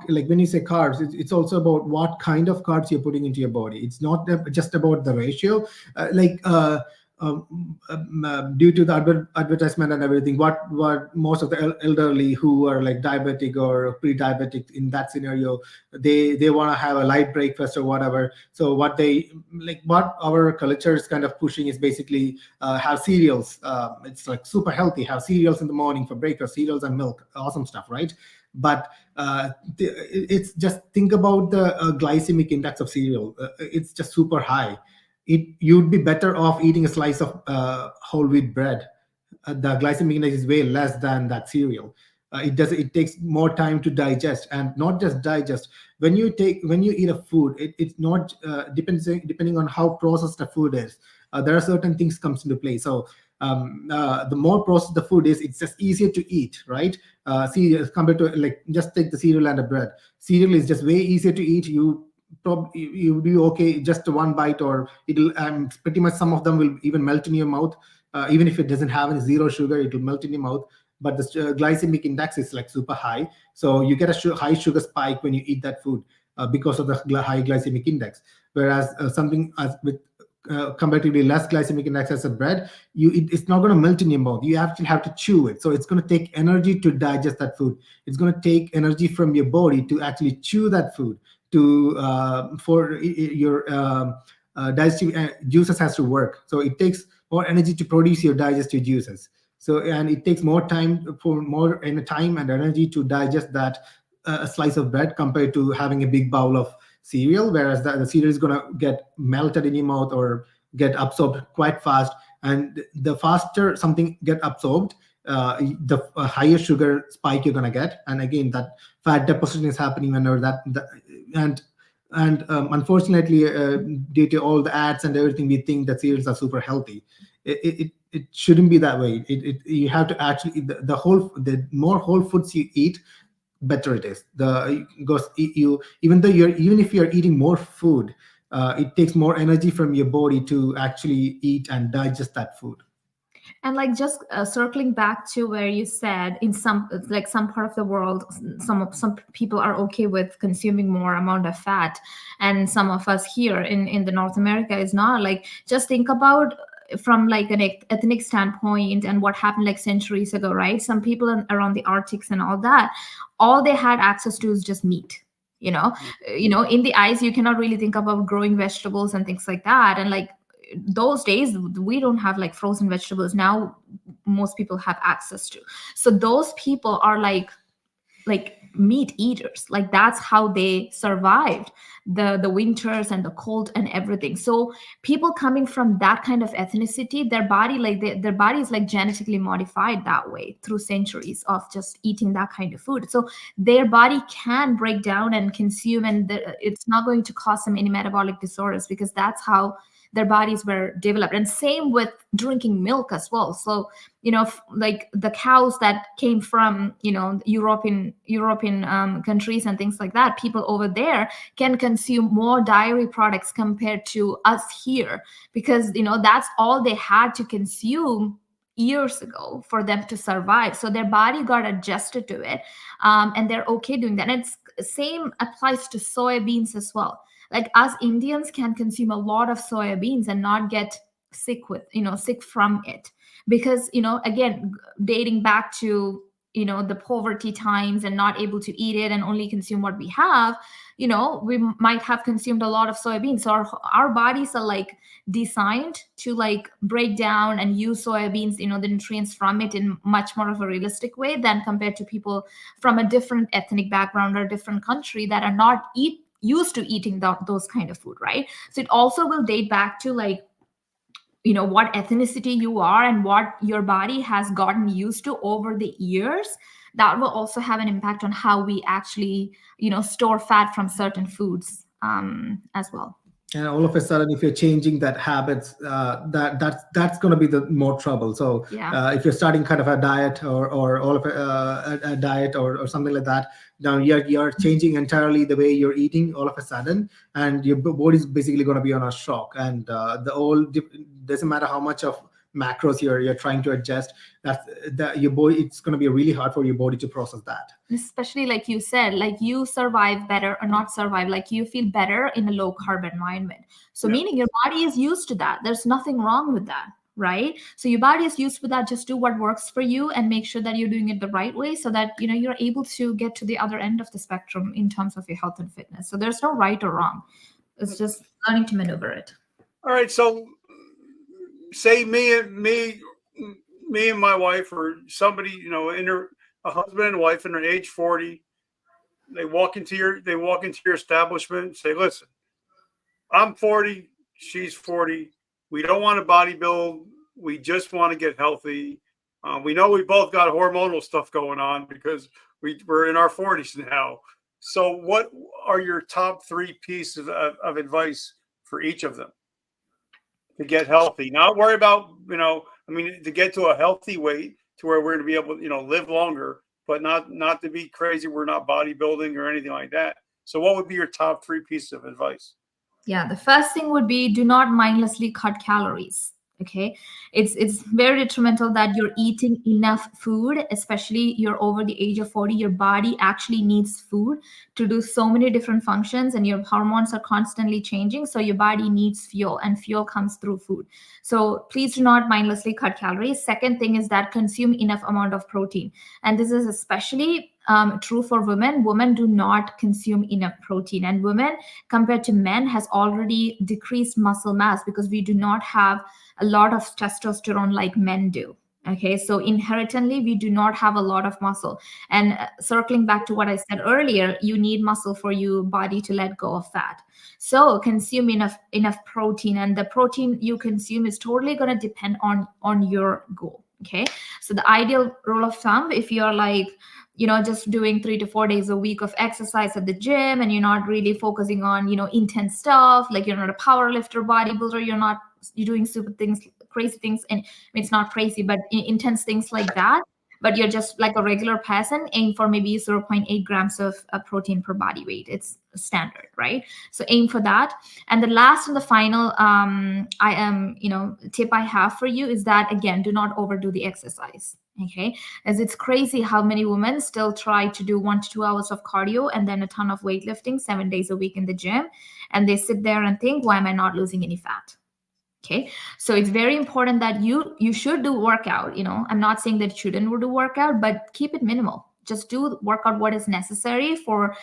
like when you say carbs, it's also about what kind of carbs you're putting into your body. It's not just about the ratio. Due to the advertisement and everything, what most of the elderly who are like diabetic or pre-diabetic in that scenario, they want to have a light breakfast or whatever. So what our culture is kind of pushing is basically have cereals. It's like super healthy. Have cereals in the morning for breakfast, cereals and milk, awesome stuff, right? But it's just think about the glycemic index of cereal. It's just super high. you'd be better off eating a slice of whole wheat bread. The glycemic index is way less than that cereal. It takes more time to digest, and not just digest. When you eat a food, it's not depending on how processed the food is. There are certain things comes into play. So the more processed the food is, it's just easier to eat, right? See, compared to, like, just take the cereal and the bread. Cereal is just way easier to eat. You'll be okay just one bite, or it'll pretty much some of them will even melt in your mouth. Even if it doesn't have any zero sugar, it will melt in your mouth. But the glycemic index is like super high, so you get a high sugar spike when you eat that food because of the high glycemic index. Whereas something with comparatively less glycemic index as a bread, it's not going to melt in your mouth. You actually have to chew it, so it's going to take energy to digest that food. It's going to take energy from your body to actually chew that food for your digestive juices has to work. So it takes more energy to produce your digestive juices. So, and it takes more time and energy to digest that a slice of bread compared to having a big bowl of cereal, whereas the cereal is going to get melted in your mouth or get absorbed quite fast. And the faster something get absorbed, the higher sugar spike you're going to get. And again, that fat deposition is happening whenever and unfortunately, due to all the ads and everything, we think that cereals are super healthy. It shouldn't be that way. You have to actually the more whole foods you eat, better it is. Because even if you're eating more food, it takes more energy from your body to actually eat and digest that food. And like just circling back to where you said in some part of the world, some people are okay with consuming more amount of fat, and some of us here in the North America is not. Like, just think about from like an ethnic standpoint and what happened like centuries ago, right? Some people around the Arctics and all that, all they had access to is just meat. In the ice, you cannot really think about growing vegetables and things like that. And like those days, we don't have like frozen vegetables. Now most people have access to. So those people are like meat eaters. Like, that's how they survived the winters and the cold and everything. So people coming from that kind of ethnicity, their body, like their body is like genetically modified that way through centuries of just eating that kind of food. So their body can break down and consume, and it's not going to cause them any metabolic disorders, because that's how their bodies were developed. And same with drinking milk as well. So like the cows that came from European countries and things like that, people over there can consume more dairy products compared to us here, because that's all they had to consume years ago for them to survive. So their body got adjusted to it, and they're okay doing that. And it's same applies to soybeans as well. Like, us Indians can consume a lot of soybeans and not get sick from it, because again, dating back to the poverty times and not able to eat it and only consume what we have, we might have consumed a lot of soybeans. So our bodies are like designed to like break down and use soybeans, the nutrients from it, in much more of a realistic way than compared to people from a different ethnic background or a different country that are not used to eating those kind of food, right? So it also will date back to like what ethnicity you are and what your body has gotten used to over the years. That will also have an impact on how we actually store fat from certain foods as well. And all of a sudden, if you're changing that habits, that's going to be the more trouble. So Yeah. if you're starting kind of a diet or all of a diet or something like that, now you're changing entirely the way you're eating all of a sudden, and your body's basically going to be on a shock. And doesn't matter how much of macros you're trying to adjust, your body, it's going to be really hard for your body to process that. Especially like you said, like you survive better or not survive, like you feel better in a low carb environment. So meaning your body is used to that. There's nothing wrong with that, right? So your body is used to that. Just do what works for you and make sure that you're doing it the right way, so that you're able to get to the other end of the spectrum in terms of your health and fitness. So there's no right or wrong. It's just learning to maneuver it. All right. So say me and my wife, or somebody, a husband and wife in their age 40, they walk into your establishment and say, listen, I'm 40, she's 40. We don't want to bodybuild. We just want to get healthy. We know we both got hormonal stuff going on because we're in our 40s now. So what are your top 3 pieces of advice for each of them to get healthy? Not worry about, to get to a healthy weight to where we're going to be able to, live longer, but not to be crazy. We're not bodybuilding or anything like that. So what would be your top 3 pieces of advice? Yeah, the first thing would be do not mindlessly cut calories. Okay, it's very detrimental that you're eating enough food, especially you're over the age of 40. Your body actually needs food to do so many different functions, and your hormones are constantly changing. So your body needs fuel, and fuel comes through food. So please do not mindlessly cut calories. Second thing is that consume enough amount of protein, and this is especially true for women. Women do not consume enough protein, and women compared to men has already decreased muscle mass because we do not have a lot of testosterone like men do. Okay, so inherently we do not have a lot of muscle. And circling back to what I said earlier, you need muscle for your body to let go of fat. So consume enough protein, and the protein you consume is totally going to depend on your goal. Okay, so the ideal rule of thumb, if you're like just doing 3 to 4 days a week of exercise at the gym, and you're not really focusing on intense stuff, like you're not a power lifter, bodybuilder, you're doing super things, crazy things, and it's not crazy, but intense things like that, but you're just like a regular person, aim for maybe 0.8 grams of protein per body weight. It's standard, right? So aim for that. And the last and the final tip I have for you is that, again, do not overdo the exercise. Okay, as it's crazy how many women still try to do 1 to 2 hours of cardio and then a ton of weightlifting 7 days a week in the gym, and they sit there and think, why am I not losing any fat? Okay, so it's very important that you should do workout. I'm not saying that you shouldn't do workout, but keep it minimal. Just do workout what is necessary for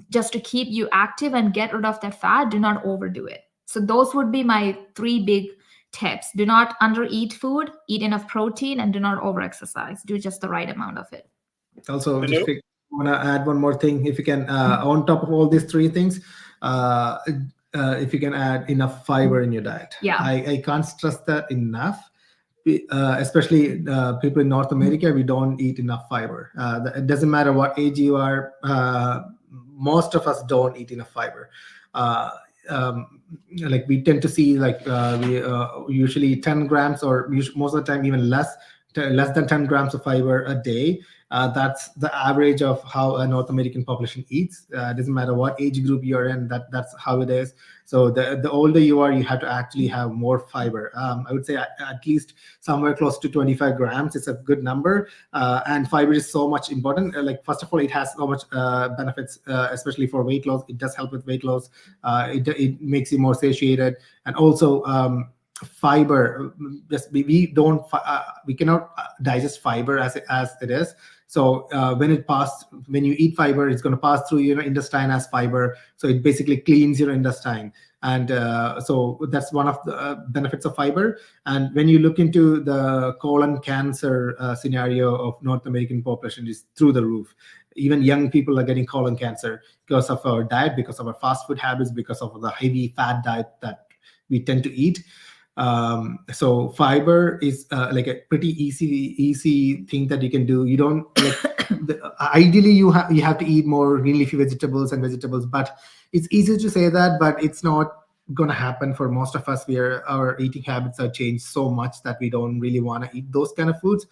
just to keep you active and get rid of that fat. Do not overdo it. So those would be my 3 big tips. Do not undereat food, eat enough protein, and do not overexercise. Do just the right amount of it. Also, Anoop? just if you want to add one more thing, if you can, on top of all these 3 things, if you can add enough fiber in your diet. Yeah. I can't stress that enough. Especially people in North America, we don't eat enough fiber. It doesn't matter what age you are. Most of us don't eat enough fiber. Like we tend to see we usually 10 grams or most of the time even less than 10 grams of fiber a day. That's the average of how a North American population eats. It doesn't matter what age group you're in, that's how it is. So the older you are, you have to actually have more fiber. I would say at least somewhere close to 25 grams is a good number. And fiber is so much important. First of all, it has so much benefits, especially for weight loss. It does help with weight loss. It makes you more satiated. And also, fiber, we cannot digest fiber as it is. So when you eat fiber, it's going to pass through your intestine as fiber. So it basically cleans your intestine. And so that's one of the benefits of fiber. And when you look into the colon cancer scenario of North American population, is through the roof. Even young people are getting colon cancer because of our diet, because of our fast food habits, because of the heavy fat diet that we tend to eat. So fiber is like a pretty easy thing that you can do. You don't ideally you have to eat more green leafy vegetables, but it's easy to say that, but it's not going to happen for most of us. Our eating habits are changed so much that we don't really want to eat those kind of foods.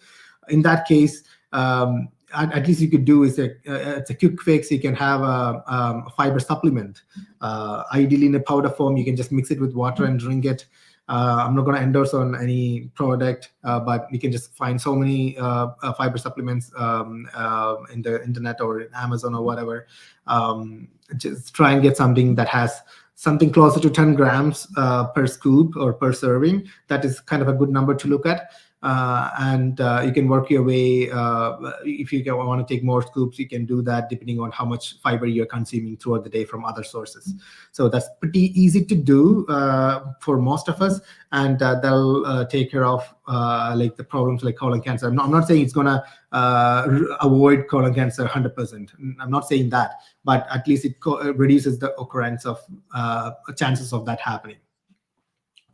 In that case, at least you could do is it's a quick fix. You can have a fiber supplement, ideally in a powder form. You can just mix it with water and drink it. I'm not going to endorse on any product, but you can just find so many fiber supplements in the internet or in Amazon or whatever. Just try and get something that has something closer to 10 grams per scoop or per serving. That is kind of a good number to look at. And you can work your way. If you want to take more scoops, you can do that depending on how much fiber you're consuming throughout the day from other sources. So that's pretty easy to do for most of us, and that'll take care of like the problems like colon cancer. I'm not saying it's going to avoid colon cancer 100%. I'm not saying that, but at least it reduces the occurrence of chances of that happening.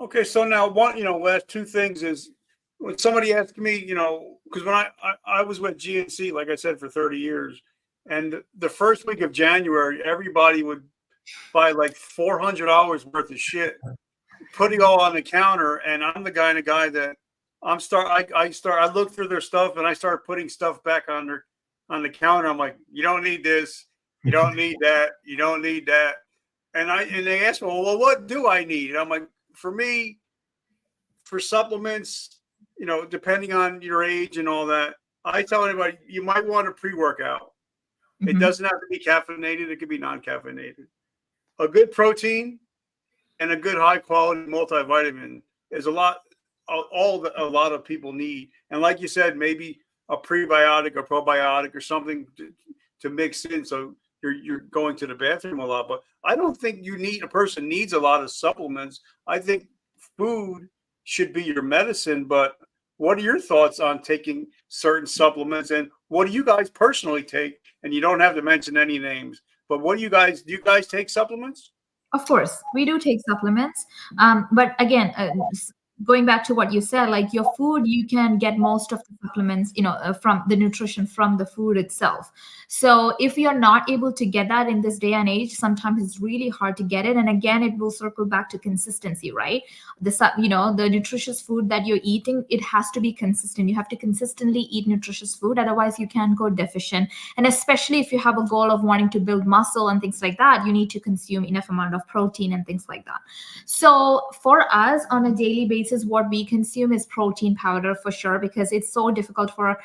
Okay, so now last two things is when somebody asked me, because when I was with GNC, like I said, for 30 years, and the first week of January, everybody would buy like $400 worth of shit, put it all on the counter, and I'm the guy that I look through their stuff and I start putting stuff back on the counter. I'm like, you don't need this, you don't need that, you don't need that. And they ask me, well, what do I need? And I'm like, for me, for supplements, depending on your age and all that, I tell anybody you might want a pre-workout. It doesn't have to be caffeinated, it could be non-caffeinated. A good protein and a good high quality multivitamin is a lot of people need. And like you said, maybe a prebiotic or probiotic or something to mix in, so you're going to the bathroom a lot. But I don't think a person needs a lot of supplements. I think food should be your medicine. But what are your thoughts on taking certain supplements, and what do you guys personally take? And you don't have to mention any names, but do you guys take supplements? Of course, we do take supplements. But again, going back to what you said, like your food, you can get most of the supplements, from the nutrition from the food itself. So if you're not able to get that in this day and age, sometimes it's really hard to get it. And again, it will circle back to consistency, right? The nutritious food that you're eating, it has to be consistent. You have to consistently eat nutritious food. Otherwise, you can go deficient. And especially if you have a goal of wanting to build muscle and things like that, you need to consume enough amount of protein and things like that. So for us on a daily basis, what we consume is protein powder for sure, because it's so difficult for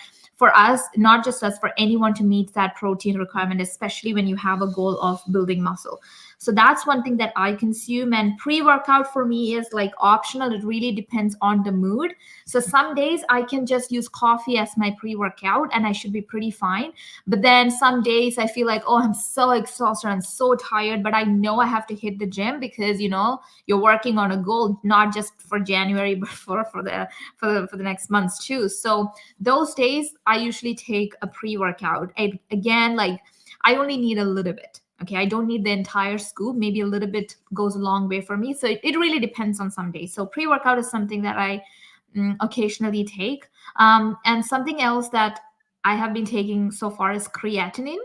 us, not just us, for anyone to meet that protein requirement, especially when you have a goal of building muscle. So that's one thing that I consume. And pre-workout for me is like optional. It really depends on the mood. So some days I can just use coffee as my pre-workout and I should be pretty fine. But then some days I feel like, oh, I'm so exhausted, I'm so tired, but I know I have to hit the gym because, you're working on a goal, not just for January, but for the next months too. So those days I usually take a pre-workout. Again, like I only need a little bit. Okay, I don't need the entire scoop. Maybe a little bit goes a long way for me. So it really depends on some days. So pre-workout is something that I occasionally take. And something else that I have been taking so far is creatinine,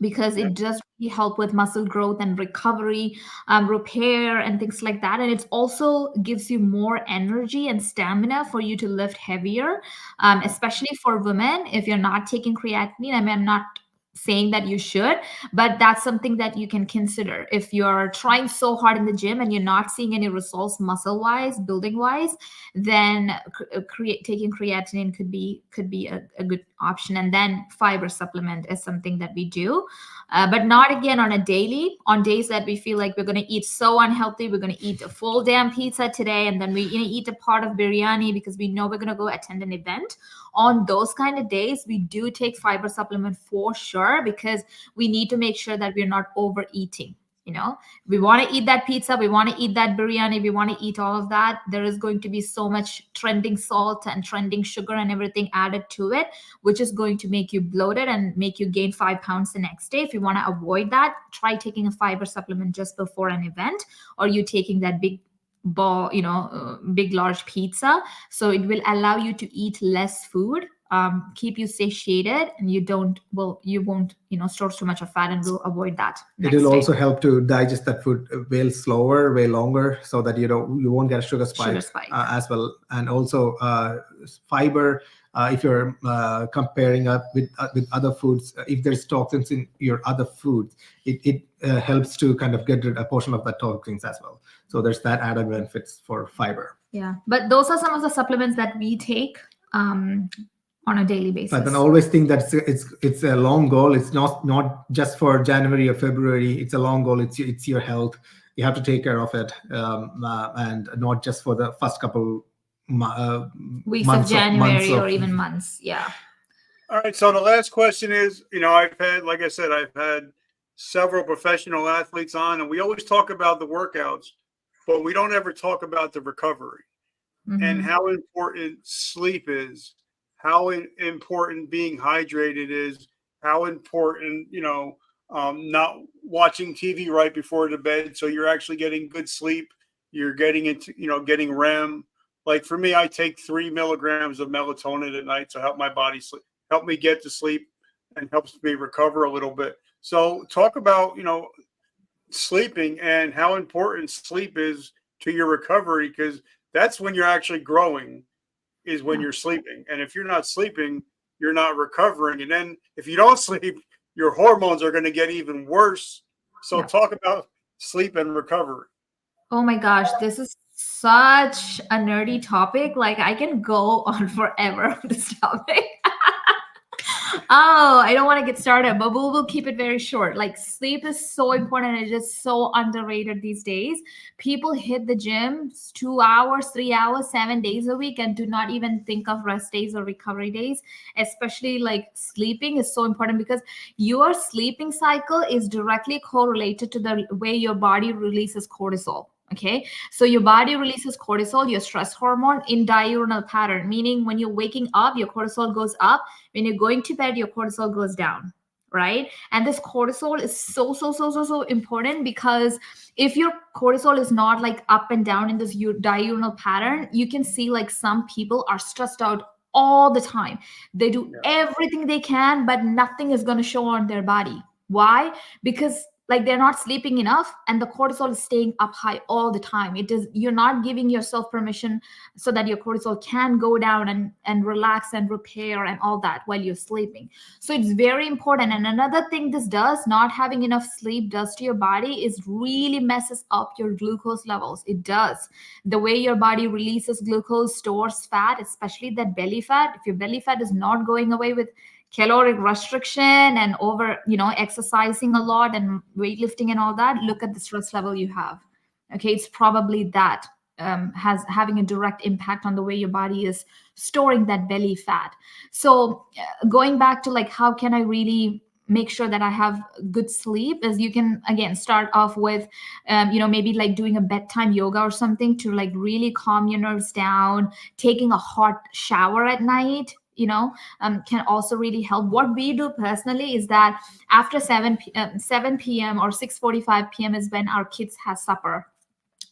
because it does really help with muscle growth and recovery, repair, and things like that. And it also gives you more energy and stamina for you to lift heavier, especially for women. If you're not taking creatinine, I mean, I'm not saying that you should, but that's something that you can consider. If you're trying so hard in the gym and you're not seeing any results muscle wise, building wise, then taking creatinine could be a good option. And then fiber supplement is something that we do, but not again on a daily. On days that we feel like we're going to eat so unhealthy, we're going to eat a full damn pizza today, and then we eat a pot of biryani because we know we're going to go attend an event. On those kind of days, we do take fiber supplement for sure, because we need to make sure that we're not overeating. We want to eat that pizza, we want to eat that biryani, we want to eat all of that. There is going to be so much trending salt and trending sugar and everything added to it, which is going to make you bloated and make you gain 5 pounds the next day. If you want to avoid that, try taking a fiber supplement just before an event, or you taking that big ball, big large pizza. So it will allow you to eat less food, keep you satiated, and you won't store so much of fat, and will avoid that. It will also help to digest that food way slower, way longer, so that you won't get a sugar spike. As well. And also fiber, if you're comparing up with other foods, if there's toxins in your other foods, it helps to kind of get rid a portion of that toxins as well. So there's that added benefits for fiber. Yeah, but those are some of the supplements that we take on a daily basis. But then always think that it's a long goal. It's not just for January or February. It's a long goal. It's your health. You have to take care of it, and not just for the first couple weeks months of January or even months. Yeah. All right. So the last question is, I've had several professional athletes on, and we always talk about the workouts, but we don't ever talk about the recovery and how important sleep is, how important being hydrated is, how important, not watching TV right before the bed, so you're actually getting good sleep you're getting into, getting REM. Like for me, I take 3 milligrams of melatonin at night to help my body sleep, help me get to sleep, and helps me recover a little bit. So talk about, sleeping and how important sleep is to your recovery, because that's when you're actually growing, is when you're sleeping. And if you're not sleeping, you're not recovering. And then if you don't sleep, your hormones are going to get even worse. So talk about sleep and recovery. Oh my gosh, this is such a nerdy topic. Like I can go on forever on this topic. Oh, I don't want to get started, but we'll keep it very short. Like sleep is so important. It's just so underrated these days. People hit the gym 2 hours, 3 hours, 7 days a week and do not even think of rest days or recovery days. Especially like sleeping is so important because your sleeping cycle is directly correlated to the way your body releases cortisol. Okay, so your body releases cortisol, your stress hormone, in diurnal pattern, meaning when you're waking up, your cortisol goes up. When you're going to bed, your cortisol goes down, right? And this cortisol is so important, because if your cortisol is not like up and down in this diurnal pattern, you can see like some people are stressed out all the time. They do everything they can, but nothing is going to show on their body. Why? Because like they're not sleeping enough and the cortisol is staying up high all the time. You're not giving yourself permission so that your cortisol can go down and relax and repair and all that while you're sleeping. So it's very important. And another thing this does, not having enough sleep does to your body, is really messes up your glucose levels. It does. The way your body releases glucose, stores fat, especially that belly fat. If your belly fat is not going away with caloric restriction and over, exercising a lot and weightlifting and all that, look at the stress level you have. Okay, it's probably that having a direct impact on the way your body is storing that belly fat. So going back to like, how can I really make sure that I have good sleep, is you can again start off with maybe like doing a bedtime yoga or something to like really calm your nerves down. Taking a hot shower at night can also really help. What we do personally is that after 7 p.m. or 6:45 p.m. is when our kids have supper.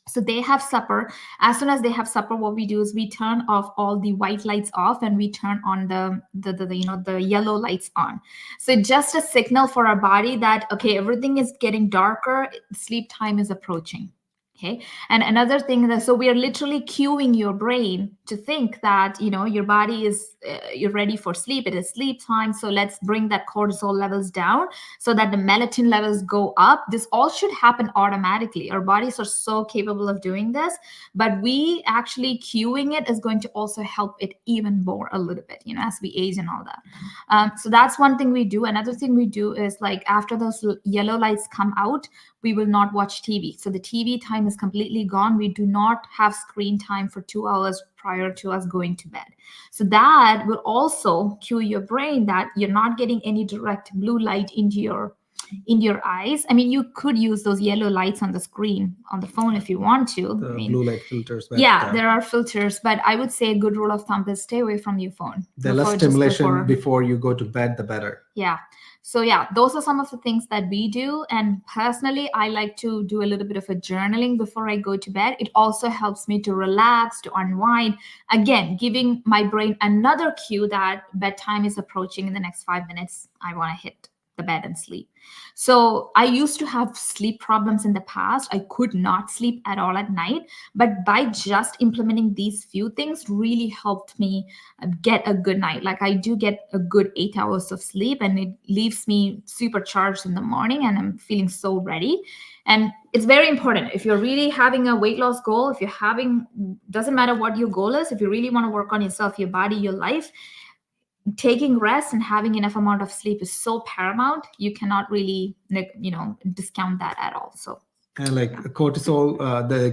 So they have supper. As soon as they have supper, what we do is we turn off all the white lights off and we turn on the yellow lights on. So just a signal for our body that, okay, everything is getting darker, sleep time is approaching. Okay. And another thing that, so we are literally cueing your brain to think that, your body is, you're ready for sleep. It is sleep time. So let's bring that cortisol levels down so that the melatonin levels go up. This all should happen automatically. Our bodies are so capable of doing this, but we actually cueing it is going to also help it even more a little bit, as we age and all that. So that's one thing we do. Another thing we do is like after those yellow lights come out, we will not watch TV. So the TV time is completely gone. We do not have screen time for 2 hours prior to us going to bed. So that will also cue your brain that you're not getting any direct blue light into your eyes. I mean, you could use those yellow lights on the screen on the phone if you want to. Blue light filters. But, there are filters, but I would say a good rule of thumb is stay away from your phone. The less stimulation before you go to bed, the better. Yeah. So those are some of the things that we do. And personally, I like to do a little bit of a journaling before I go to bed. It also helps me to relax, to unwind. Again, giving my brain another cue that bedtime is approaching in the next 5 minutes. I want to hit the bed and sleep. So I used to have sleep problems in the past. I could not sleep at all at night, but by just implementing these few things really helped me get a good night. Like I do get a good 8 hours of sleep and it leaves me supercharged in the morning and I'm feeling so ready. And it's very important. If you're really having a weight loss goal, if you're doesn't matter what your goal is, if you really want to work on yourself, your body, your life, taking rest and having enough amount of sleep is so paramount. You cannot really, discount that at all. So, and like cortisol,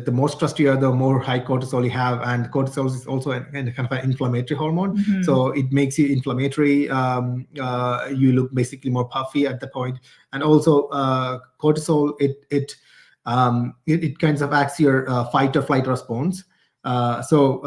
the more stressed you are, the more high cortisol you have, and cortisol is also a kind of an inflammatory hormone. Mm-hmm. So it makes you inflammatory. You look basically more puffy at the point, and also cortisol it kind of acts your fight or flight response. So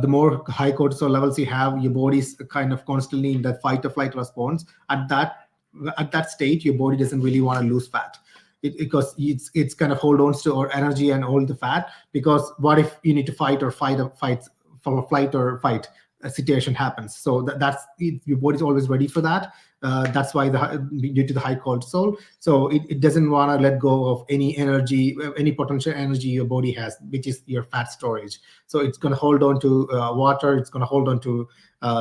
the more high cortisol levels you have, your body's kind of constantly in that fight or flight response. At that state, your body doesn't really want to lose fat. because it's kind of hold on to our energy and hold the fat. Because what if you need to fight from a flight or fight a situation happens? So that's it, your body's always ready for that. That's why due to the high cortisol, so it doesn't want to let go of any energy, any potential energy your body has, which is your fat storage. So it's going to hold on to water, it's going to hold on to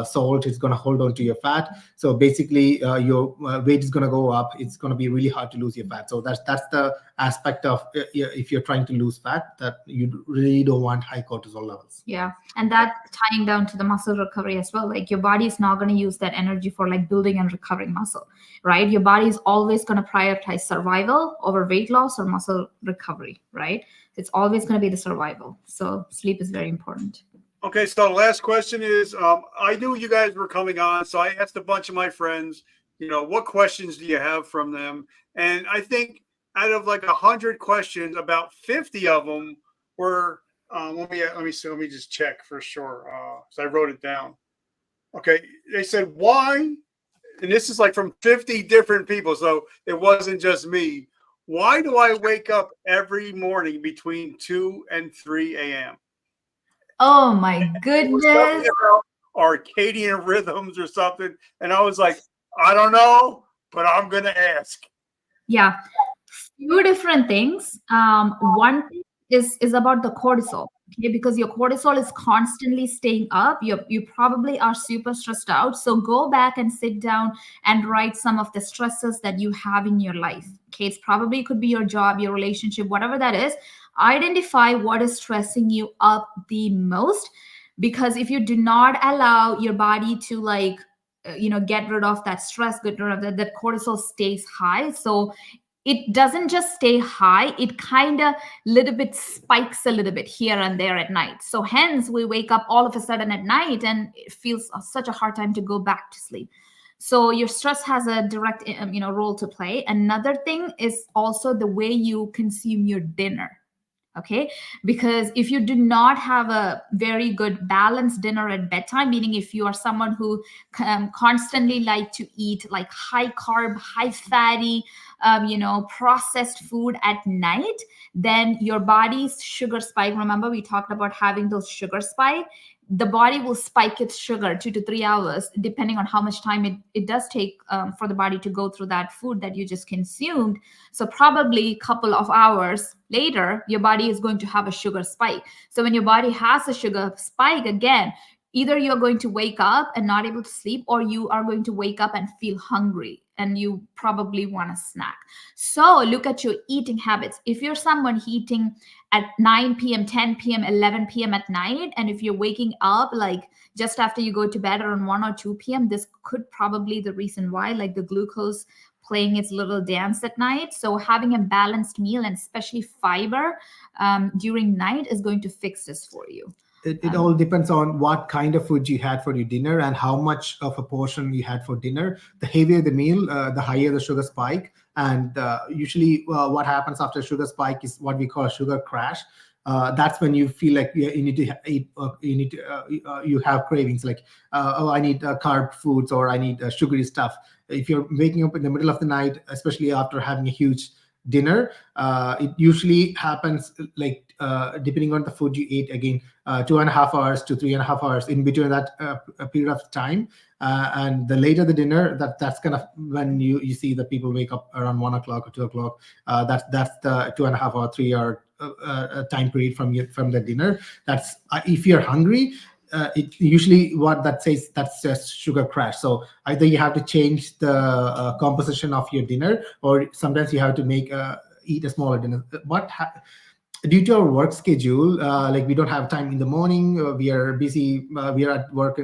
salt, it's going to hold on to your fat. So basically your weight is going to go up. It's going to be really hard to lose your fat. So that's the aspect of if you're trying to lose fat, that you really don't want high cortisol levels. Yeah. And that tying down to the muscle recovery as well. Like your body is not going to use that energy for like building and recovering muscle, right? Your body is always going to prioritize survival over weight loss or muscle recovery, right? It's always going to be the survival. So sleep is very important. Okay, so the last question is, I knew you guys were coming on, so I asked a bunch of my friends, what questions do you have from them? And I think out of like 100 questions, about 50 of them were, let me just check for sure. So I wrote it down. Okay, they said, why? And this is like from 50 different people, so it wasn't just me. Why do I wake up every morning between 2 and 3 a.m.? Oh my goodness. Arcadian rhythms or something. And I was like, I don't know, but I'm going to ask. Yeah. Few different things. One thing is about the cortisol. Okay, because your cortisol is constantly staying up. You probably are super stressed out. So go back and sit down and write some of the stresses that you have in your life. Okay, it's probably could be your job, your relationship, whatever that is. Identify what is stressing you up the most, because if you do not allow your body to get rid of that stress, get rid of that cortisol stays high. So it doesn't just stay high, it kind of little bit spikes a little bit here and there at night. So hence we wake up all of a sudden at night and it feels such a hard time to go back to sleep. So your stress has a direct role to play. Another thing is also the way you consume your dinner. Okay, because if you do not have a very good balanced dinner at bedtime, meaning if you are someone who constantly like to eat like high carb, high fatty, processed food at night, then your body's sugar spike. Remember, we talked about having those sugar spike. The body will spike its sugar 2 to 3 hours, depending on how much time it does take for the body to go through that food that you just consumed. So probably a couple of hours later, your body is going to have a sugar spike. So when your body has a sugar spike, again, either you're going to wake up and not able to sleep, or you are going to wake up and feel hungry and you probably want a snack. So look at your eating habits. If you're someone eating at 9 p.m., 10 p.m., 11 p.m. at night, and if you're waking up like just after you go to bed around 1 or 2 p.m., this could probably the reason why, like the glucose playing its little dance at night. So having a balanced meal and especially fiber during night is going to fix this for you. It all depends on what kind of food you had for your dinner and how much of a portion you had for dinner. The heavier the meal, the higher the sugar spike. And usually what happens after sugar spike is what we call a sugar crash. That's when you feel like you need to eat, you have cravings like, I need carb foods, or I need sugary stuff. If you're waking up in the middle of the night, especially after having a huge dinner, it usually happens like depending on the food you eat, again 2.5 hours to 3.5 hours in between that period of time, and the later the dinner, that's kind of when you see that people wake up around 1 o'clock or 2 o'clock. That's the 2.5 or 3 hour time period from the dinner. That's if you're hungry. It usually what that says, that's just sugar crash. So either you have to change the composition of your dinner, or sometimes you have to eat a smaller dinner. Due to our work schedule, like we don't have time in the morning, we are busy, we are at work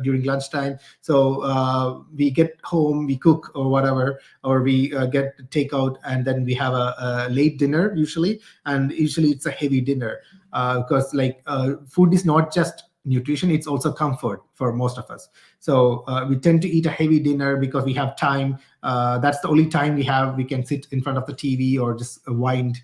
during lunchtime. So we get home, we cook or whatever, or we get takeout, and then we have a late dinner usually. And usually it's a heavy dinner because food is not just nutrition, it's also comfort for most of us. So we tend to eat a heavy dinner because we have time. That's the only time we can sit in front of the TV or just wind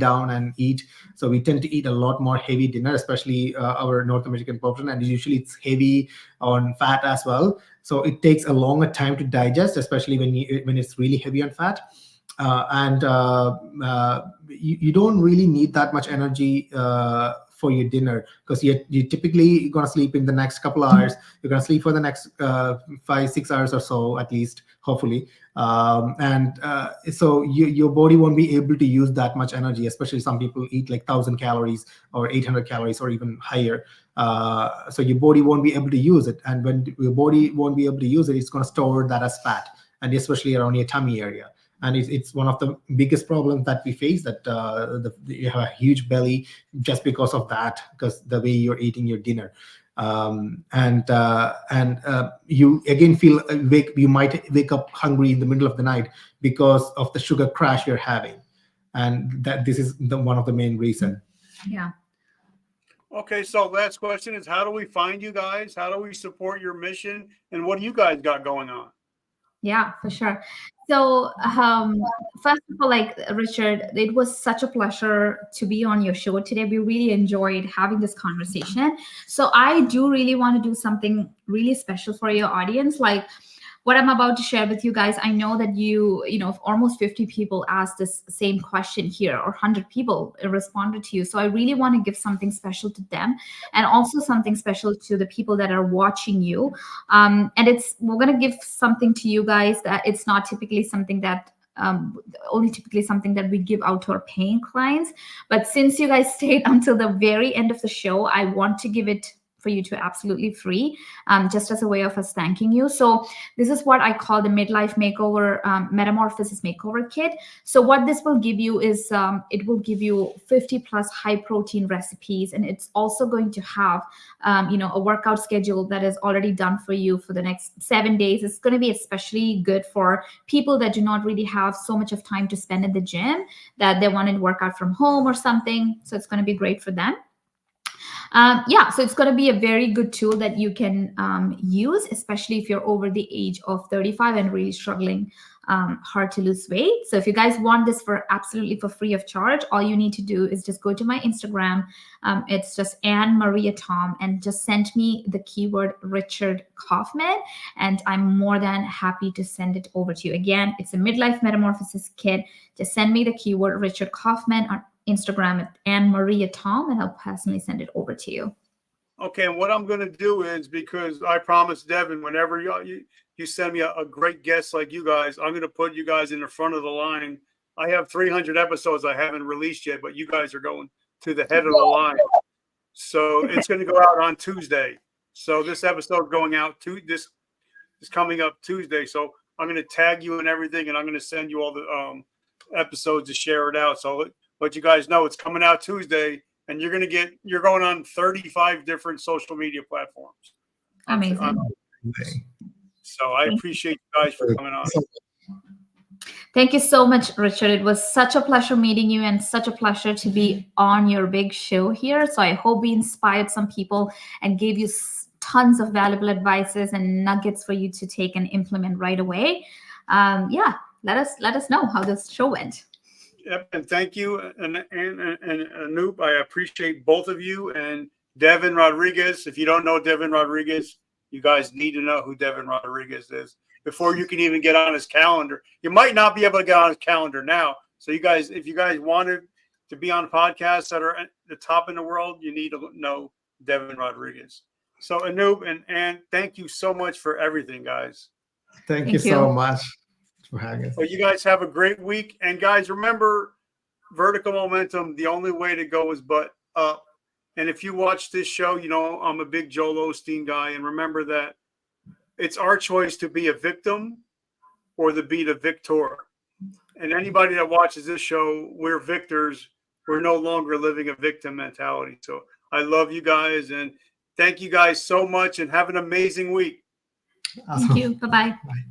down and eat. So we tend to eat a lot more heavy dinner, especially our North American population, and usually it's heavy on fat as well. So it takes a longer time to digest, especially when it's really heavy on fat. you don't really need that much energy for your dinner, because you typically going to sleep in the next couple of hours. You're going to sleep for the next 5-6 hours or so, at least, hopefully. So your body won't be able to use that much energy, especially some people eat like 1,000 calories or 800 calories or even higher. So your body won't be able to use it. And when your body won't be able to use it, it's going to store that as fat, and especially around your tummy area. And it's one of the biggest problems that we face, that you have a huge belly just because of that, because the way you're eating your dinner. You again feel you might wake up hungry in the middle of the night because of the sugar crash you're having. And that this is one of the main reasons. Yeah. Okay, so last question is, how do we find you guys? How do we support your mission? And what do you guys got going on? Yeah, for sure. So first of all, like Richard, it was such a pleasure to be on your show today. We really enjoyed having this conversation. So I do really want to do something really special for your audience. Like what I'm about to share with you guys, I know that you know, almost 50 people asked this same question here, or 100 people responded to you. So I really want to give something special to them, and also something special to the people that are watching you. And we're going to give something to you guys that it's not typically something that only typically something that we give out to our paying clients. But since you guys stayed until the very end of the show, I want to give it for you to absolutely free, just as a way of us thanking you. So this is what I call the midlife makeover, metamorphosis makeover kit. So what this will give you is, it will give you 50 plus high protein recipes. And it's also going to have, a workout schedule that is already done for you for the next 7 days. It's going to be especially good for people that do not really have so much of time to spend in the gym, that they want to work out from home or something. So it's going to be great for them. So it's going to be a very good tool that you can use, especially if you're over the age of 35 and really struggling hard to lose weight. So if you guys want this absolutely for free of charge, all you need to do is just go to my Instagram. It's just Anne Maria Tom, and just send me the keyword Richard Kaufman, and I'm more than happy to send it over to you. Again, it's a midlife metamorphosis kit. Just send me the keyword Richard Kaufman on Instagram at Anne Maria Tom, and I'll personally send it over to you. Okay, and what I'm going to do is, because I promised Devin, whenever you send me a great guest like you guys, I'm going to put you guys in the front of the line. I have 300 episodes I haven't released yet, but you guys are going to the head of the line. So it's going to go out on Tuesday. So this episode going out this is coming up Tuesday. So I'm going to tag you and everything, and I'm going to send you all the episodes to share it out. So let you guys know it's coming out Tuesday, and you're going on 35 different social media platforms. Amazing. So I appreciate you guys for coming on. Thank you so much, Richard. It was such a pleasure meeting you, and such a pleasure to be on your big show here. So I hope we inspired some people and gave you tons of valuable advices and nuggets for you to take and implement right away. Let us know how this show went. Yep, and thank you, and Anoop. I appreciate both of you, and Devin Rodriguez. If you don't know Devin Rodriguez, you guys need to know who Devin Rodriguez is before you can even get on his calendar. You might not be able to get on his calendar now. So you guys, if you guys wanted to be on podcasts that are at the top in the world, you need to know Devin Rodriguez. So Anoop and thank you so much for everything, guys. Thank you so much for having us. Well, you guys have a great week. And guys, remember, vertical momentum, the only way to go is but up. And if you watch this show, you know I'm a big Joel Osteen guy. And remember that it's our choice to be a victim or to be the victor. And anybody that watches this show, we're victors. We're no longer living a victim mentality. So I love you guys. And thank you guys so much. And have an amazing week. Awesome. Thank you. Bye-bye. Bye.